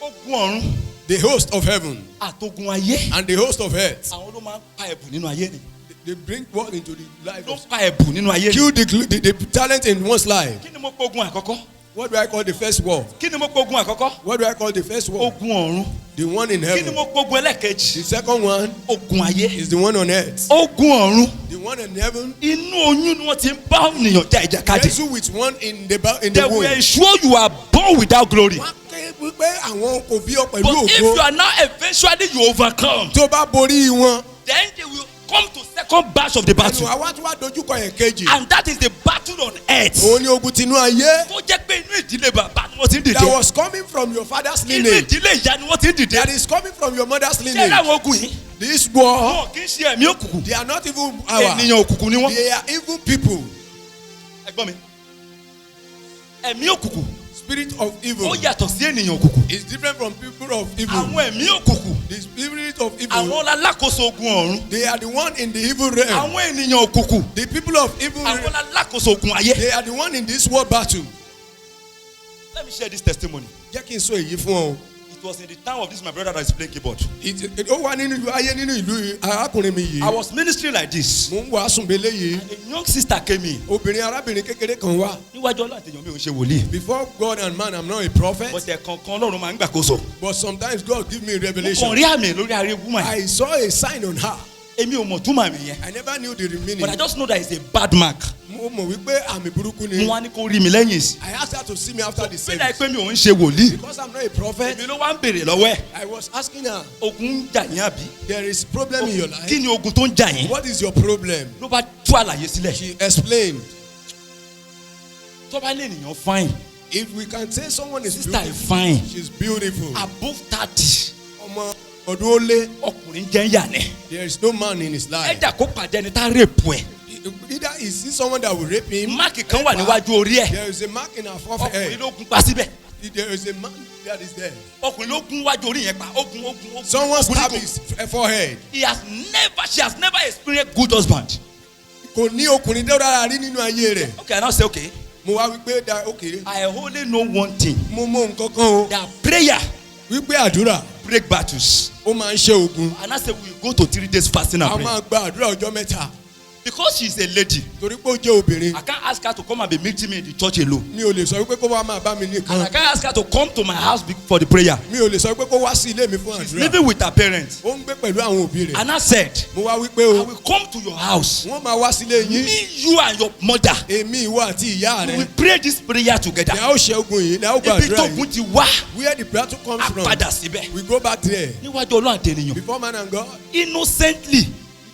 Speaker 2: Ogun ọ̀run
Speaker 1: The host of heaven
Speaker 2: àtogun ayé.
Speaker 1: and the host of earth.
Speaker 2: Àwọn ló máa ń pa ẹ̀bùn nínú ayé ni.
Speaker 1: They bring what into the life
Speaker 2: Ló
Speaker 1: of
Speaker 2: ń pa ẹ̀bùn nínú ayé ni.
Speaker 1: kill the talent in one's life.
Speaker 2: Kí ni mo pe ogun àkọ́kọ́?
Speaker 1: What do I call the first war?
Speaker 2: Kí ni mo pe ogun àkọ́kọ́?
Speaker 1: What do I call the first war?
Speaker 2: Ogun ọ̀run.
Speaker 1: The one in
Speaker 2: Kí ni
Speaker 1: heaven.
Speaker 2: mo pe ogun ẹlẹ́ẹ̀kejì?
Speaker 1: The second one
Speaker 2: Ogun ayé.
Speaker 1: is the one on earth.
Speaker 2: Ogun ọ̀run.
Speaker 1: The one in heaven
Speaker 2: Inú oyún ni wọ́n ti ń bá ènìyàn jà ìjàkadì.
Speaker 1: wrestle with one in the
Speaker 2: They
Speaker 1: womb.
Speaker 2: will ensure you are born without glory.
Speaker 1: Wọ́n ké wípé àwọn kò bí ọ
Speaker 2: But
Speaker 1: pẹ̀lú
Speaker 2: if you
Speaker 1: ògo.
Speaker 2: are now eventually you overcome,
Speaker 1: Tó bá borí wọn.
Speaker 2: then they will come to second batch of the
Speaker 1: Ẹnu
Speaker 2: battle.
Speaker 1: àwa tí wàá dojúkọ yẹn kejì.
Speaker 2: And that is the battle on earth.
Speaker 1: Òun ni ogun tinú ayé.
Speaker 2: Tó jẹ́ pé inú ìdílé bàbá ni wọ́n ti ń
Speaker 1: That
Speaker 2: dìde.
Speaker 1: was coming from your father's
Speaker 2: Inú
Speaker 1: lineage.
Speaker 2: ìdílé ìyá ni wọ́n ti ń dìde.
Speaker 1: That is coming from your mother's
Speaker 2: Ṣé
Speaker 1: lineage.
Speaker 2: láwọn ogun yìí?
Speaker 1: This war,
Speaker 2: Wọn kì í ṣe ẹ̀mí òkùnkùn.
Speaker 1: they are not even our.
Speaker 2: Ènìyàn òkùnkùn ni wọ́n.
Speaker 1: They are evil people.
Speaker 2: Ẹ̀gbọ́n mi. Ẹ̀mí òkùnkùn.
Speaker 1: Spirit of evil
Speaker 2: Ó yàtọ̀ sí ènìyàn òkùnkùn.
Speaker 1: is different from people of evil.
Speaker 2: Àwọn ẹ̀mí òkùnkùn.
Speaker 1: The spirit of evil,
Speaker 2: Àwọn alákòóso ogun ọ̀run.
Speaker 1: they are the one in the evil realm.
Speaker 2: Àwọn ènìyàn òkùnkùn.
Speaker 1: The people of evil,
Speaker 2: Àwọn alákòóso ogun ayé.
Speaker 1: they are the one in this world battle.
Speaker 2: Let me share this testimony.
Speaker 1: Jẹ́ kí n sọ èyí fún ọ.
Speaker 2: It was in the town of this my brother that is playing keyboard.
Speaker 1: Ó wà nínú ìlú ayé nínú ìlú arákùnrin mi
Speaker 2: I
Speaker 1: yìí.
Speaker 2: was ministering like this.
Speaker 1: Mo ń wàásù bẹ́lẹ̀ yìí.
Speaker 2: A young sister came in.
Speaker 1: Obìnrin arábìnrin kékeré kan wá.
Speaker 2: Níwájú Ọlọ́run àtẹ̀yàn mi ò ń ṣe wòlíì.
Speaker 1: Before God and man, I'm not a prophet.
Speaker 2: But ẹ̀ẹ̀kọ̀ọ̀kan Ọlọ́run máa ń gbàkóso.
Speaker 1: But sometimes God give me
Speaker 2: Mo kàn
Speaker 1: revelation.
Speaker 2: rí àmì lórí ààrẹ woman.
Speaker 1: I saw a sign on her.
Speaker 2: Èmi ò mọ̀ túmọ̀ àmì yẹn.
Speaker 1: I never knew the meaning.
Speaker 2: But I just know that it's a bad mark.
Speaker 1: Mo mọ̀ wípé àmì burúkú ni.
Speaker 2: Mo wá ní kó rí mi lẹ́yìn sí.
Speaker 1: I asked her to see me after the
Speaker 2: Bí láì
Speaker 1: service.
Speaker 2: pé mi ò ń ṣe wòlíì.
Speaker 1: Because I'm not a prophet,
Speaker 2: Èmi ló wá ń béèrè lọ́wọ́ ẹ̀.
Speaker 1: I was asking her,
Speaker 2: Ogun ń jà yín àbí?
Speaker 1: there is problem in your life.
Speaker 2: Kí ni ogun tó ń jà yín?
Speaker 1: What is your problem?
Speaker 2: Ló bá tú àlàyé sílẹ̀.
Speaker 1: She explained.
Speaker 2: Tó bá lè nìyàn fine.
Speaker 1: If we can say someone is
Speaker 2: Sister is
Speaker 1: beautiful,
Speaker 2: fine.
Speaker 1: she's beautiful.
Speaker 2: Above 30.
Speaker 1: Ọmọ ọdún ó lé,
Speaker 2: Ọkùnrin jẹ́ ń yà ní.
Speaker 1: there is no man in his life.
Speaker 2: Ẹ̀dà kó pàdé ẹni tá rèpù ẹ̀.
Speaker 1: Either is he someone that will rape him?
Speaker 2: Máàkì kan wà níwájú orí ẹ̀.
Speaker 1: There is a mark in her
Speaker 2: Ọkùnrin
Speaker 1: forehead.
Speaker 2: ló gun pa síbẹ̀.
Speaker 1: There is a man that is there.
Speaker 2: Ọkùnrin ló gun wájú orí yẹn pa. Ogun.
Speaker 1: Someone stabbed
Speaker 2: Ogun.
Speaker 1: his forehead.
Speaker 2: She has never experienced good husband.
Speaker 1: Kò ní ọkùnrin tó dára rí nínú ayé rẹ̀.
Speaker 2: Okay, I now say okay.
Speaker 1: Mo wá wípé da okay.
Speaker 2: I only know one thing.
Speaker 1: Mo mọ nǹkan kan o.
Speaker 2: That prayer
Speaker 1: Wípé àdúrà
Speaker 2: break battles.
Speaker 1: ó máa ń ṣe ogun.
Speaker 2: And I say we go to 3 days fasting and
Speaker 1: A
Speaker 2: prayer.
Speaker 1: máa gba àdúrà ọjọ́ mẹ́ta.
Speaker 2: Because she is a lady.
Speaker 1: torí pé ó jẹ́ obìnrin.
Speaker 2: I can't ask her to come and be meeting me in the church alone.
Speaker 1: mi ò lè sọ wípé kó wá máa bá mi
Speaker 2: And I
Speaker 1: nìkan.
Speaker 2: can't ask her to come to my house for the prayer.
Speaker 1: mi ò lè sọ wípé kó wá sí ilé mi fún
Speaker 2: She's
Speaker 1: àdúrà.
Speaker 2: living with her parents.
Speaker 1: ó ń gbé pẹ̀lú àwọn òbí rẹ̀.
Speaker 2: And I said,
Speaker 1: mo wá wípé
Speaker 2: I
Speaker 1: o.
Speaker 2: will come to your house.
Speaker 1: wọ́n máa wá sílé yín.
Speaker 2: Me, you and your mother.
Speaker 1: èmi ìwọ àti ìyá
Speaker 2: We
Speaker 1: rẹ̀.
Speaker 2: will pray this prayer together.
Speaker 1: ní a ó ṣe ogun yìí ní a ó
Speaker 2: Ibi
Speaker 1: gbàdúrà
Speaker 2: tó
Speaker 1: yìí.
Speaker 2: gun ti wá.
Speaker 1: where the battle comes
Speaker 2: A
Speaker 1: from.
Speaker 2: padà síbẹ̀.
Speaker 1: we go back there.
Speaker 2: Níwájú Ọlọ́run àti ènìyàn.
Speaker 1: before man and God.
Speaker 2: Innocently.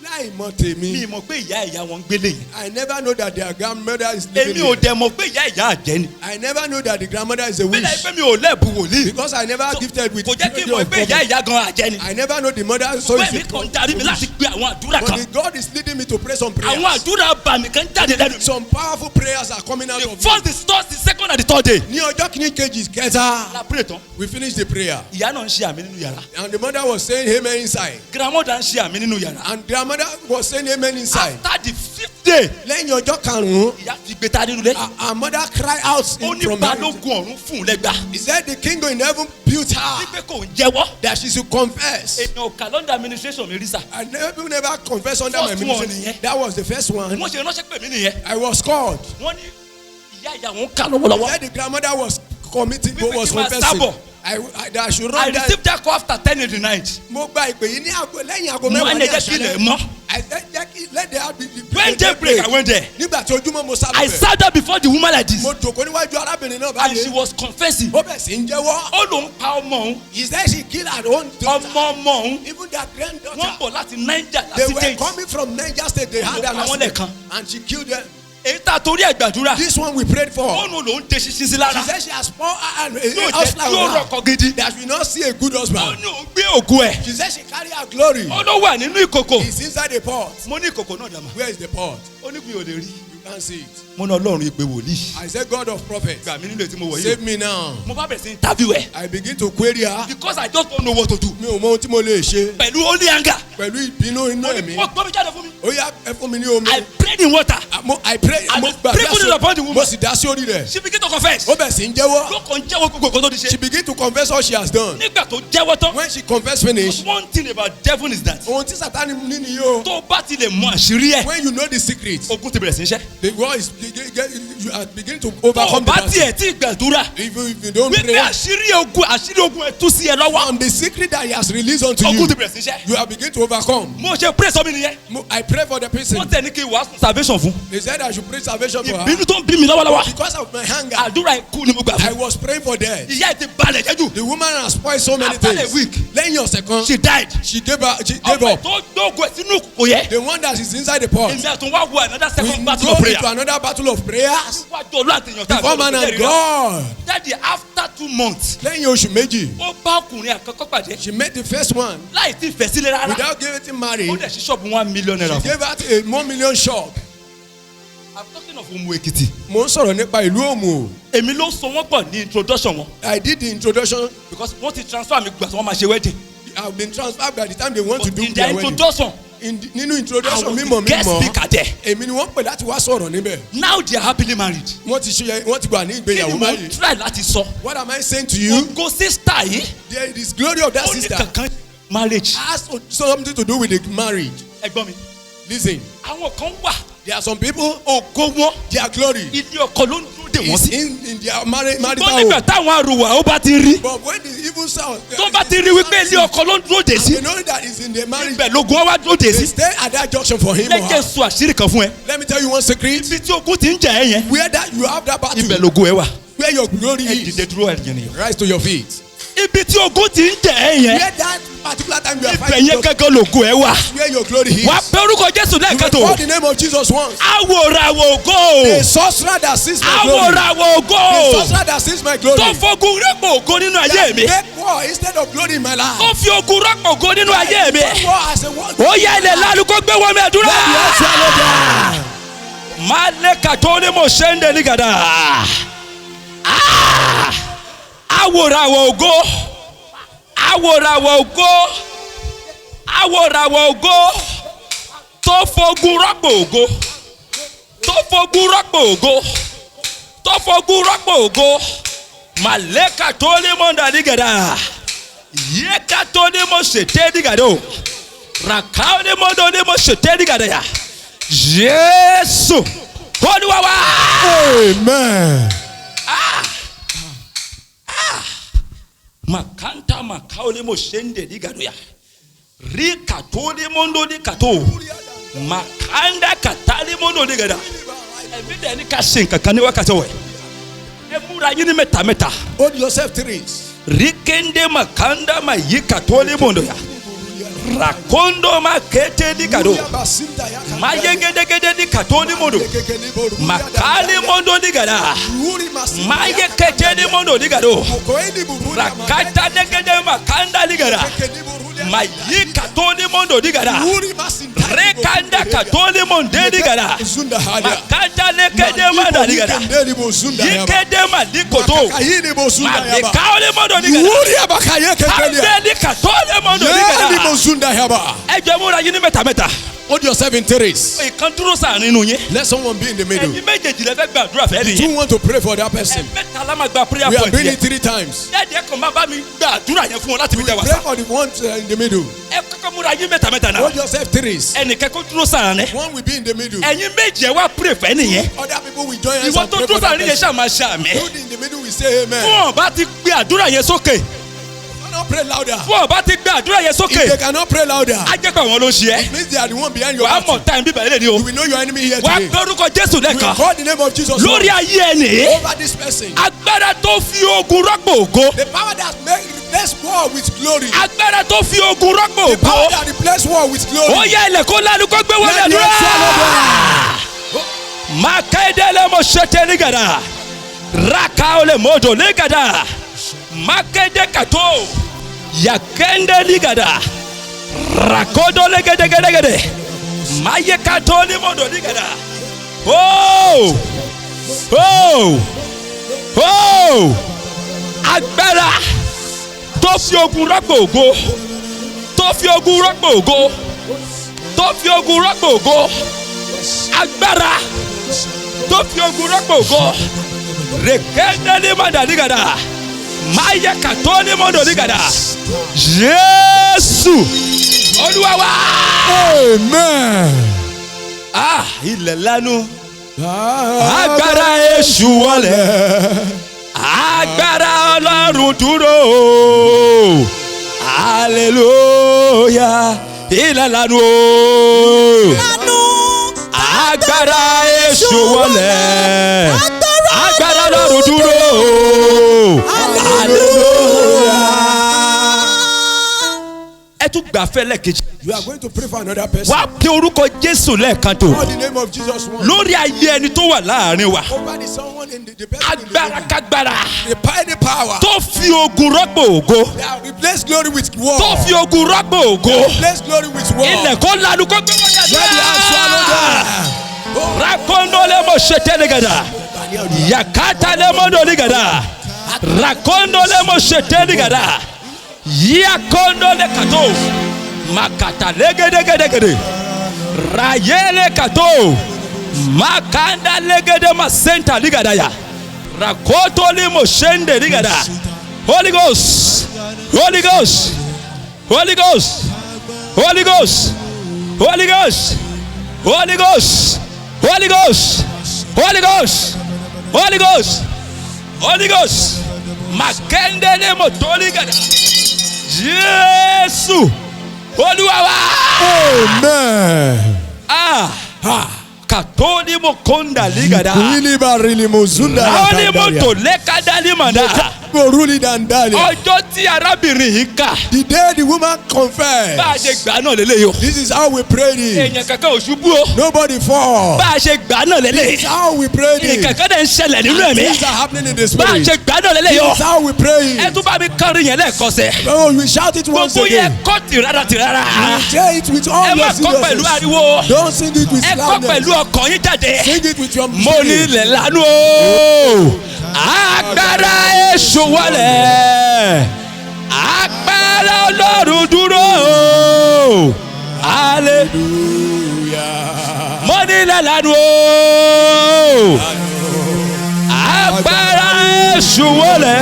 Speaker 1: láì mọ̀
Speaker 2: Mi
Speaker 1: tèmi.
Speaker 2: mọ̀ pé ìyá wọn ń gbélé yẹn.
Speaker 1: I never know that their grandmother is living
Speaker 2: Èmi ò
Speaker 1: here.
Speaker 2: dẹ̀ mọ̀ pé ìyá àjẹ́ ni.
Speaker 1: I never know that the grandmother is a
Speaker 2: Bẹ́ẹ̀ni
Speaker 1: witch.
Speaker 2: pé mi ò lẹ́bù wòlíì.
Speaker 1: because I never gifted with
Speaker 2: Kò jẹ́ kí n
Speaker 1: the
Speaker 2: mọ̀
Speaker 1: of
Speaker 2: pé
Speaker 1: prophet.
Speaker 2: ìyá gan àjẹ́ ni.
Speaker 1: I never know the mother so
Speaker 2: Bẹ́ẹ̀ mi kàn ń darí mi láti gbé àwọn àdúrà
Speaker 1: but
Speaker 2: kan.
Speaker 1: the God is leading me to pray some prayers.
Speaker 2: Àwọn àdúrà bàmí kan jáde lẹ́nu.
Speaker 1: some powerful prayers are coming out
Speaker 2: The
Speaker 1: of me.
Speaker 2: first, the third, the second and the third day.
Speaker 1: ní ọjọ́ kìíní kejì kẹta.
Speaker 2: La pray tán.
Speaker 1: we finished the prayer.
Speaker 2: Ìyá náà ń ṣe àmì nínú yàrá.
Speaker 1: and the mother was saying amen inside.
Speaker 2: Grandmother ń ṣe àmì nínú yàrá.
Speaker 1: and grandmother was saying amen inside.
Speaker 2: After the 5th day.
Speaker 1: lẹ́yìn ọjọ́ karùn-ún.
Speaker 2: Ìyá fi gbé ta nínú ilé.
Speaker 1: our mother cried out
Speaker 2: Ó ní
Speaker 1: from that.
Speaker 2: balógun ọ̀run fún un lẹ́gbàá.
Speaker 1: he said the king in heaven built her.
Speaker 2: Wípé kò ń jẹ́wọ́.
Speaker 1: that she should confess.
Speaker 2: Èèyàn calendar administration mi rí sà.
Speaker 1: I never confessed under my
Speaker 2: First one
Speaker 1: ministry.
Speaker 2: nìyẹn.
Speaker 1: that was the first one.
Speaker 2: Wọ́n ṣe ránṣẹ́ pè mí nìyẹn.
Speaker 1: I was called.
Speaker 2: Wọ́n ní ìyá wọn kà lọ́wọ́lọ́wọ́.
Speaker 1: Said the grandmother was committing
Speaker 2: Wípé
Speaker 1: was
Speaker 2: kí n máa
Speaker 1: confessing.
Speaker 2: sábọ̀.
Speaker 1: that I should
Speaker 2: I
Speaker 1: run that.
Speaker 2: received that call after 10 in the night.
Speaker 1: mo gba ìpè yìí ní àgọ́ lẹ́yìn àgọ́
Speaker 2: Mo
Speaker 1: mẹ́wàá
Speaker 2: ní
Speaker 1: ní
Speaker 2: ẹjẹ́ kí ilẹ̀
Speaker 1: àṣálẹ́.
Speaker 2: mọ́.
Speaker 1: I said jẹ́ kí let the heart be
Speaker 2: When daybreak I went there.
Speaker 1: nígbà tí ojúmọ́ mo sá
Speaker 2: I
Speaker 1: lọ bẹ̀.
Speaker 2: sat there before the woman like this.
Speaker 1: mo jòkó níwájú arábìnrin náà
Speaker 2: And she
Speaker 1: báyìí.
Speaker 2: was confessing.
Speaker 1: ó bẹ̀ sí ń jẹ́wọ́.
Speaker 2: Ó lòun pa ọmọ òun.
Speaker 1: he said she killed her own daughter.
Speaker 2: Ọmọ òun.
Speaker 1: even their
Speaker 2: Wọ́n
Speaker 1: granddaughter.
Speaker 2: bọ̀ láti Niger
Speaker 1: they
Speaker 2: láti
Speaker 1: were
Speaker 2: date.
Speaker 1: coming from Niger state they had an
Speaker 2: Àwọn
Speaker 1: accident.
Speaker 2: lẹ́ẹ̀kan.
Speaker 1: and she killed them.
Speaker 2: Èyí tá a torí ẹ̀ gbàdúrà.
Speaker 1: this one we prayed for.
Speaker 2: Fóònù lòun dé ṣinṣin sí
Speaker 1: she
Speaker 2: lára.
Speaker 1: said she has poor and
Speaker 2: Yóò jẹ́
Speaker 1: husband
Speaker 2: kí ó
Speaker 1: with her.
Speaker 2: rọ̀kọ̀ gidi.
Speaker 1: that she not see a good
Speaker 2: Ó
Speaker 1: husband.
Speaker 2: ní òun gbé ògùn ẹ̀.
Speaker 1: she said she carry her glory.
Speaker 2: Ó ló wà nínú ìkòkò.
Speaker 1: it's inside the pot.
Speaker 2: Mo ní ìkòkò náà dàmà.
Speaker 1: where is the pot.
Speaker 2: Ó ní mi ò lè rí.
Speaker 1: you can't see it.
Speaker 2: Mo ní Ọlọ́run ìpè wòlíì.
Speaker 1: I said God of prophets.
Speaker 2: Gbà mí nílé tí mo wọ̀
Speaker 1: save
Speaker 2: yìí.
Speaker 1: me now.
Speaker 2: Mo bá bẹ̀rẹ̀ sí interview ẹ̀.
Speaker 1: I begin to query her.
Speaker 2: Because I just don't know what to do.
Speaker 1: mi ò mọ ohun tí mo lè ṣe.
Speaker 2: Pẹ̀lú only anger.
Speaker 1: pẹ̀lú ìbínú inú
Speaker 2: Mo ní
Speaker 1: ẹ̀mí.
Speaker 2: wọ́n gbọ́ mi jáde fún mi.
Speaker 1: ó yá ẹ fún mi ní omi.
Speaker 2: I prayed in water.
Speaker 1: I pray
Speaker 2: I
Speaker 1: mo
Speaker 2: pray for the upon the woman.
Speaker 1: mo sì dá sí orí rẹ̀.
Speaker 2: She begin to confess.
Speaker 1: ó bẹ̀ sí ń jẹ́wọ́.
Speaker 2: Ló kàn jẹ́wọ́ gbogbo nǹkan tó ti
Speaker 1: she
Speaker 2: ṣe.
Speaker 1: begin to confess all she has done.
Speaker 2: Nígbà tó jẹ́wọ́ tán.
Speaker 1: when she confess finish.
Speaker 2: One thing about devil is that.
Speaker 1: ohun tí Sátánì ní nìyí o.
Speaker 2: Tó bá ti lè mọ àṣírí ẹ̀.
Speaker 1: when you know the secret.
Speaker 2: Ogun ti bẹ̀rẹ̀ sí í ṣẹ́.
Speaker 1: the war is you are beginning to
Speaker 2: Tó
Speaker 1: overcome the
Speaker 2: bá
Speaker 1: battle.
Speaker 2: tiẹ̀ tí gbàdúrà.
Speaker 1: if you don't
Speaker 2: Wípé
Speaker 1: pray.
Speaker 2: àṣírí ogun ẹ̀ tú sí ẹ lọ́wọ́.
Speaker 1: on the secret that he has released unto you.
Speaker 2: Ogun ti bẹ̀rẹ̀ sí í ṣẹ́.
Speaker 1: you are beginning to overcome.
Speaker 2: Mo ṣe pray sọ́mi nìyẹn.
Speaker 1: I pray for the person.
Speaker 2: Wọ́n tẹ̀ ní kí n wàásù salvation fún.
Speaker 1: they said I should pray salvation for her.
Speaker 2: Ìbínú tó ń bí mi lọ́wọ́lọ́wọ́.
Speaker 1: because of my hunger.
Speaker 2: Àdúrà ikú ni mo gbà
Speaker 1: I
Speaker 2: fún.
Speaker 1: was praying for death.
Speaker 2: Ìyá ẹ̀ ti balẹ̀ jẹ́jù.
Speaker 1: the woman has spoiled so many
Speaker 2: After a
Speaker 1: things.
Speaker 2: week.
Speaker 1: lẹ́yìn ọ̀sẹ̀ kan.
Speaker 2: She died.
Speaker 1: she gave up.
Speaker 2: Ọmọ tó gbógun ẹ̀ sínú kò yẹ.
Speaker 1: the one that is inside the pot.
Speaker 2: Èmi àtún wá wo another
Speaker 1: we
Speaker 2: second battle
Speaker 1: go
Speaker 2: of prayer.
Speaker 1: into another battle of prayers.
Speaker 2: Wájú Ọlọ́run àti èèyàn tá a
Speaker 1: before man and God.
Speaker 2: Daddy after 2 months.
Speaker 1: lẹ́yìn oṣù méjì.
Speaker 2: Ó bá ọkùnrin àkọ́kọ́ pàdé.
Speaker 1: she met the first one.
Speaker 2: Láì tí fẹ́ sílé rárá.
Speaker 1: without getting married.
Speaker 2: Ó dẹ̀ sí ṣọ́ọ̀bù 1 million naira
Speaker 1: she
Speaker 2: fún.
Speaker 1: gave out a 1 million shop.
Speaker 2: I'm talking of Omu Ekiti.
Speaker 1: mo ń sọ̀rọ̀ nípa ìlú Òmù.
Speaker 2: Èmi ló so wọ́n pọ̀ ní introduction wọn.
Speaker 1: I did the introduction.
Speaker 2: Because wọ́n ti transfer mi gbà tí wọ́n máa ṣe wedding.
Speaker 1: I have been transferred by the time they want to
Speaker 2: But
Speaker 1: do
Speaker 2: in their
Speaker 1: their wedding.
Speaker 2: introduction.
Speaker 1: nínú introduction
Speaker 2: I was
Speaker 1: mímọ̀
Speaker 2: the guest
Speaker 1: mímọ̀.
Speaker 2: speaker there.
Speaker 1: èmi ni wọ́n pè láti wá sọ̀rọ̀ níbẹ̀.
Speaker 2: Now they are happily married.
Speaker 1: wọ́n ti gbà ní
Speaker 2: Kí ni
Speaker 1: ìgbéyàwó
Speaker 2: mo
Speaker 1: báyìí.
Speaker 2: try láti sọ?
Speaker 1: what am I saying to you.
Speaker 2: Ògo sister yìí.
Speaker 1: there is glory of that
Speaker 2: Ó ní
Speaker 1: sister.
Speaker 2: kankan marriage.
Speaker 1: has something to do with the marriage.
Speaker 2: Ẹ̀gbọ́n mi.
Speaker 1: listen.
Speaker 2: Àwọn kan wà.
Speaker 1: there are some people.
Speaker 2: Ògo wọn.
Speaker 1: their glory.
Speaker 2: Ilé ọkọ ló ń dúró dè wọ́n
Speaker 1: is
Speaker 2: sí.
Speaker 1: in their marital
Speaker 2: Ṣùgbọ́n nígbà
Speaker 1: home.
Speaker 2: táwọn arùwà ó bá ti rí.
Speaker 1: but when the evil sound.
Speaker 2: Tó bá ti rí wípé ilé ọkọ ló ń dúró dè sí.
Speaker 1: they know that is in the marriage.
Speaker 2: Ibẹ̀ lógun wá wá dúró dè
Speaker 1: they
Speaker 2: sí.
Speaker 1: stay at that junction for him or
Speaker 2: Lẹ́jẹ̀
Speaker 1: her.
Speaker 2: sọ àṣírí kan fún ẹ.
Speaker 1: let me tell you one secret.
Speaker 2: Ibi tí ogun ti ń jà ẹ́ yẹn.
Speaker 1: where that you have that battle.
Speaker 2: Ibẹ̀ lógun ẹ wà.
Speaker 1: where your glory
Speaker 2: Ẹ
Speaker 1: is.
Speaker 2: dìde dúró ẹ̀yìn nìyẹn.
Speaker 1: rise to your feet.
Speaker 2: Ibi tí ogun ti ń jà ẹ́ yẹn.
Speaker 1: where that particular time you are
Speaker 2: Ibẹ̀
Speaker 1: fighting.
Speaker 2: yẹn gángan lógun ẹ wà.
Speaker 1: where your glory is.
Speaker 2: Wà á pé orúkọ Jésù lẹ́ẹ̀kan tó.
Speaker 1: call the name of Jesus once.
Speaker 2: Awòràwọ̀ ògo.
Speaker 1: a sorcerer that sees my glory.
Speaker 2: Awòràwọ̀
Speaker 1: a
Speaker 2: ògo.
Speaker 1: sorcerer that sees my glory.
Speaker 2: Tó fogun rẹ́pọ̀ ògo nínú ayé mi.
Speaker 1: make war instead of glory in my life.
Speaker 2: Tó fi ogun rẹ́pọ̀ ògo nínú ayé mi.
Speaker 1: make war as a war.
Speaker 2: Ó yá ilẹ̀ lálù kó gbé wọmi àdúrà.
Speaker 1: let the earth swallow them.
Speaker 2: Máa lé kàtó ní mo ṣe ń dé ní gàdá. Awòràwọ̀ ògo. Awòràwọ̀ ògo. Awòràwọ̀ ògo. Tó fogun rọ́pò ògo. Tó fogun rọ́pò ògo. Tó fogun rọ́pò ògo. Màlẹ́kà tó ní mo ń dà ní gàdá. Yéka tó ní mo ṣètè ní gàdá o. Ràkà ní mo dò ní mo ṣètè ní gàdá yà. Jésù Olúwa wa.
Speaker 1: Amen.
Speaker 2: Makanta makaole mo shende digadoya. Rikatole mondo dikato. Makanda katale mondo digada. Everyday ni ka ṣe nǹkan kan ní wákàtí ọ̀wẹ̀. Ẹ múra yín ní mẹ́ta.
Speaker 1: Hold yourself three.
Speaker 2: Rikende makanda mayikatole mondo ya. Rakondo makete dikado. Mayegedegede dikatole mondo. Makale mondo digada. Mayekete di mondo digado. Rakata degede makanda digada. Mayikatole mondo digada. Rekanda katole monde digada. Makata lekede manda digada. Yikede madikoto. Makale mondo digada. Kande katole mondo digada. Ẹjọ́ múra yín ní mẹ́ta.
Speaker 1: Hold yourself in threes.
Speaker 2: Ìkan dúró sáà nínú yín.
Speaker 1: Let someone be in the middle.
Speaker 2: Ẹ̀yin méjèèjì lẹ fẹ́ gbàdúrà fẹ́ nìyẹn.
Speaker 1: You want to pray for that person.
Speaker 2: Mẹ́ta la máa gba prayer
Speaker 1: We are
Speaker 2: point
Speaker 1: doing
Speaker 2: yẹn.
Speaker 1: it 3 times.
Speaker 2: Ẹ̀jẹ̀ kan máa bá mi gbàdúrà yẹn fún wọn láti fi tẹ̀ wá
Speaker 1: Pray
Speaker 2: sá.
Speaker 1: for the one in the middle.
Speaker 2: Ẹ kọ́kọ́ múra yín mẹ́ta náà.
Speaker 1: Hold yourself threes.
Speaker 2: Ẹnìkan kó dúró sáà ní.
Speaker 1: One will be in the middle.
Speaker 2: Ẹ̀yin méjì ẹ wá pray fẹ́ nìyẹn.
Speaker 1: Other people will join us
Speaker 2: Ìwọ
Speaker 1: and
Speaker 2: tó
Speaker 1: pray
Speaker 2: dúró
Speaker 1: for that
Speaker 2: sáà ní yẹn
Speaker 1: person.
Speaker 2: ṣáà máa ṣe àmì.
Speaker 1: You in the middle will say amen.
Speaker 2: Fún ọba ti gbé àdúrà yẹn sókè.
Speaker 1: Cannot pray louder.
Speaker 2: Fún ọba ti gbé àdúrà yẹn
Speaker 1: If they
Speaker 2: sókè.
Speaker 1: cannot pray louder,
Speaker 2: Á jẹ́ pé àwọn ló ń ṣe ẹ́.
Speaker 1: it means they are the one behind your
Speaker 2: Wàá mọ̀
Speaker 1: battle.
Speaker 2: táyà bíbẹ̀ lé ní o.
Speaker 1: You will know your enemy here
Speaker 2: Wàá
Speaker 1: today.
Speaker 2: gbé orúkọ Jésù
Speaker 1: We
Speaker 2: lẹ́ẹ̀kan.
Speaker 1: call the name of Jesus
Speaker 2: Lórí ayé ẹni.
Speaker 1: over this person.
Speaker 2: Agbára tó fi ogun rọ́pò ògo.
Speaker 1: The power that replace war with glory.
Speaker 2: Agbára tó fi ogun rọ́pò
Speaker 1: The power
Speaker 2: ògo.
Speaker 1: that replace war with glory.
Speaker 2: Ó yẹ ilẹ̀ kó lánàá kó gbé wọlé
Speaker 1: Let the
Speaker 2: àdúrà.
Speaker 1: earth swallow
Speaker 2: Makedele mo ṣete ligada. Raka ole modo ligada. Makede kato. Yakende ligada. Rakodo legedegedegede. Maye kato ni modo ligada. Oh! Oh! Oh! Agbára tó fi ogun rọ́pò ògo. Tó fi ogun rọ́pò ògo. Tó fi ogun rọ́pò ògo. Agbára tó fi ogun rọ́pò ògo. Rekende ni mọ̀dà nígàdà. Máyé kàtó ni mọ̀dà nígàdà. Jésù Olúwa wa.
Speaker 1: Amen.
Speaker 2: Ilẹ̀ lánú. Agbára èṣù wọlé. Agbára Ọlọ́run dúró. Hallelujah. Ilẹ̀ lánú. Agbára èṣù wọlé. Agbára Ọlọ́run dúró. Hallelujah. Ẹ tún gbà fẹ́ lẹ́ẹ̀kejì.
Speaker 1: You are going to pray for another person.
Speaker 2: Wá pe orúkọ Jésù lẹ́ẹ̀kan tó.
Speaker 1: Call the name of Jesus once.
Speaker 2: Lórí ayé ẹni tó wà láàrin wa.
Speaker 1: Over the someone in the person in the
Speaker 2: Agbára
Speaker 1: middle.
Speaker 2: kágbára.
Speaker 1: The power
Speaker 2: Tó fi ogun rọ́pò ògo.
Speaker 1: that replace glory with war.
Speaker 2: Tó fi ogun rọ́pò ògo.
Speaker 1: Replace glory with war.
Speaker 2: Ilẹ̀ kó lanu kó gbé wọlé
Speaker 1: Let the earth swallow
Speaker 2: àdúrà.
Speaker 1: them.
Speaker 2: Rakondo le mo ṣete nígàdà. Yakata le mo do nígàdà. Rakondo le mo ṣete nígàdà. Yakondo le kato. Makata legedegedegede. Rayele kato. Makanda legede masenta nígàdà ya. Rakoto le mo ṣende nígàdà. Holy Ghost. Holy Ghost. Holy Ghost. Holy Ghost. Holy Ghost. Holy Ghost. Holy Ghost. Holy Ghost. Holy Ghost. Holy Ghost. Makendele motoli gada. Jésù Olúwa wa.
Speaker 1: Amen.
Speaker 2: Katoli mokonda ligada.
Speaker 1: Really barili mozunda.
Speaker 2: Oni moto lekada limanda.
Speaker 1: Boruli dandali.
Speaker 2: Ọjọ́ tí arábìnrin yìí kà.
Speaker 1: The day the woman confessed.
Speaker 2: Bá a ṣe gbà náà lélẹ́yìí o.
Speaker 1: This is how we prayed it.
Speaker 2: Èèyàn kankan ò ṣubú o.
Speaker 1: Nobody fall.
Speaker 2: Bá a ṣe gbà náà
Speaker 1: This is
Speaker 2: lélẹ́yìí.
Speaker 1: how we prayed it.
Speaker 2: Nǹkan dẹ̀ ń ṣẹlẹ̀ nínú ẹ̀mí.
Speaker 1: Things are happening in the
Speaker 2: Bá a
Speaker 1: spirit.
Speaker 2: ṣe gbà náà lélẹ́yìí o.
Speaker 1: This is how we pray
Speaker 2: Ẹ
Speaker 1: it.
Speaker 2: tún bá mi kọrin yẹn lẹ́ẹ̀kan sẹ́.
Speaker 1: Oh, we shout it once
Speaker 2: Gbogbo yẹn
Speaker 1: again.
Speaker 2: kọ́ tìrara.
Speaker 1: Say it with all
Speaker 2: Ẹ má
Speaker 1: your
Speaker 2: kọ́ pẹ̀lú
Speaker 1: seriousness.
Speaker 2: ariwo.
Speaker 1: Don't sing it with
Speaker 2: Ẹ kọ́ pẹ̀lú
Speaker 1: loudness.
Speaker 2: ọkàn yín jáde.
Speaker 1: Sing it with your
Speaker 2: Mo ní
Speaker 1: spirit.
Speaker 2: ilẹ̀ lánú o. Agbára èṣù wọlé. Agbára Ọlọ́run dúró o. Hallelujah. Mo ní ilẹ̀ lánú o. Agbára èṣù wọlé.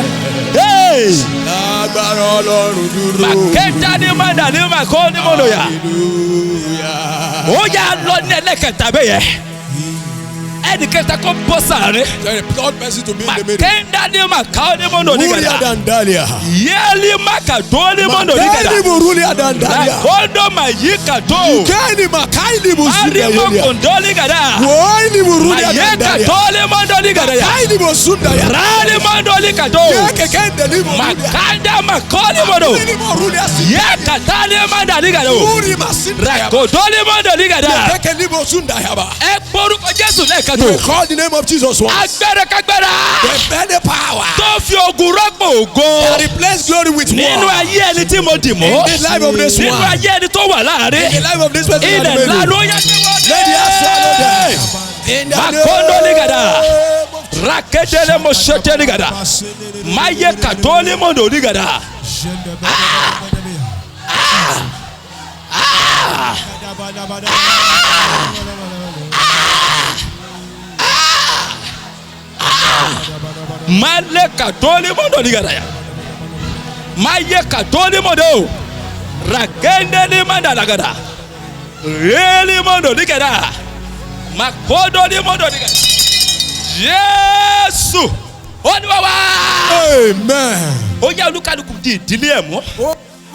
Speaker 1: Agbára Ọlọ́run dúró.
Speaker 2: Màkẹ́ta ní màdà ní màkọ́ ní mọ̀lọ́yà.
Speaker 1: Hallelujah.
Speaker 2: ó yà lọ ní ẹlẹ́kẹta bẹ́ẹ̀ yẹ ẹnì kẹta kó bọ́ sàárẹ̀.
Speaker 1: The third person to be in the middle.
Speaker 2: Makenda ni makao ni mondo ni
Speaker 1: Rulia
Speaker 2: gada.
Speaker 1: dandalia.
Speaker 2: Yeli makado ni mondo ni
Speaker 1: Makeni
Speaker 2: gada.
Speaker 1: burulia dandalia.
Speaker 2: Kondo mayika to.
Speaker 1: Keni makaili busunda
Speaker 2: Ari
Speaker 1: yelia.
Speaker 2: mokondo ni gada.
Speaker 1: Woini burulia
Speaker 2: Mayeka
Speaker 1: dandalia.
Speaker 2: to ni mondo ni gada ya.
Speaker 1: Kaili busunda ya.
Speaker 2: Rani mondo ni kado.
Speaker 1: Yeke kende ni burulia.
Speaker 2: Makanda makoni mondo.
Speaker 1: Ni burulia si.
Speaker 2: Yeka tali manda ni gada.
Speaker 1: Uri masinda ya.
Speaker 2: Rakodo ni mondo ni gada.
Speaker 1: Yeke ni busunda ya ba.
Speaker 2: Ekboru ko Jesu lẹ́ẹ̀kan
Speaker 1: We
Speaker 2: tó.
Speaker 1: call the name of Jesus once.
Speaker 2: Agbára kágbára.
Speaker 1: The better power.
Speaker 2: Tó fi ogun rọ́pò ògo.
Speaker 1: Replace glory with
Speaker 2: Nínú
Speaker 1: war.
Speaker 2: ayé ẹni tí mo dì mọ́.
Speaker 1: In the life of this
Speaker 2: Nínú
Speaker 1: one.
Speaker 2: ayé ẹni tó wà
Speaker 1: In the
Speaker 2: láàrin.
Speaker 1: life of this person.
Speaker 2: Ilẹ̀ ńlá ló yẹ kí wọ́n
Speaker 1: Let the earth swallow them. In the
Speaker 2: Makondo ni gada.
Speaker 1: name of
Speaker 2: Raketele mo sete ni gada. Maye katoli mo do ni gada. Male katoli mo do ni gada ya. Maye katoli mo do. Rakende ni manda la gada. Really mo do ni gada. Makodo ni mo do ni gada. Jésù Olúwa wa.
Speaker 1: Amen.
Speaker 2: Ó yá olúkálùkù di ìdílé ẹ̀ mọ́.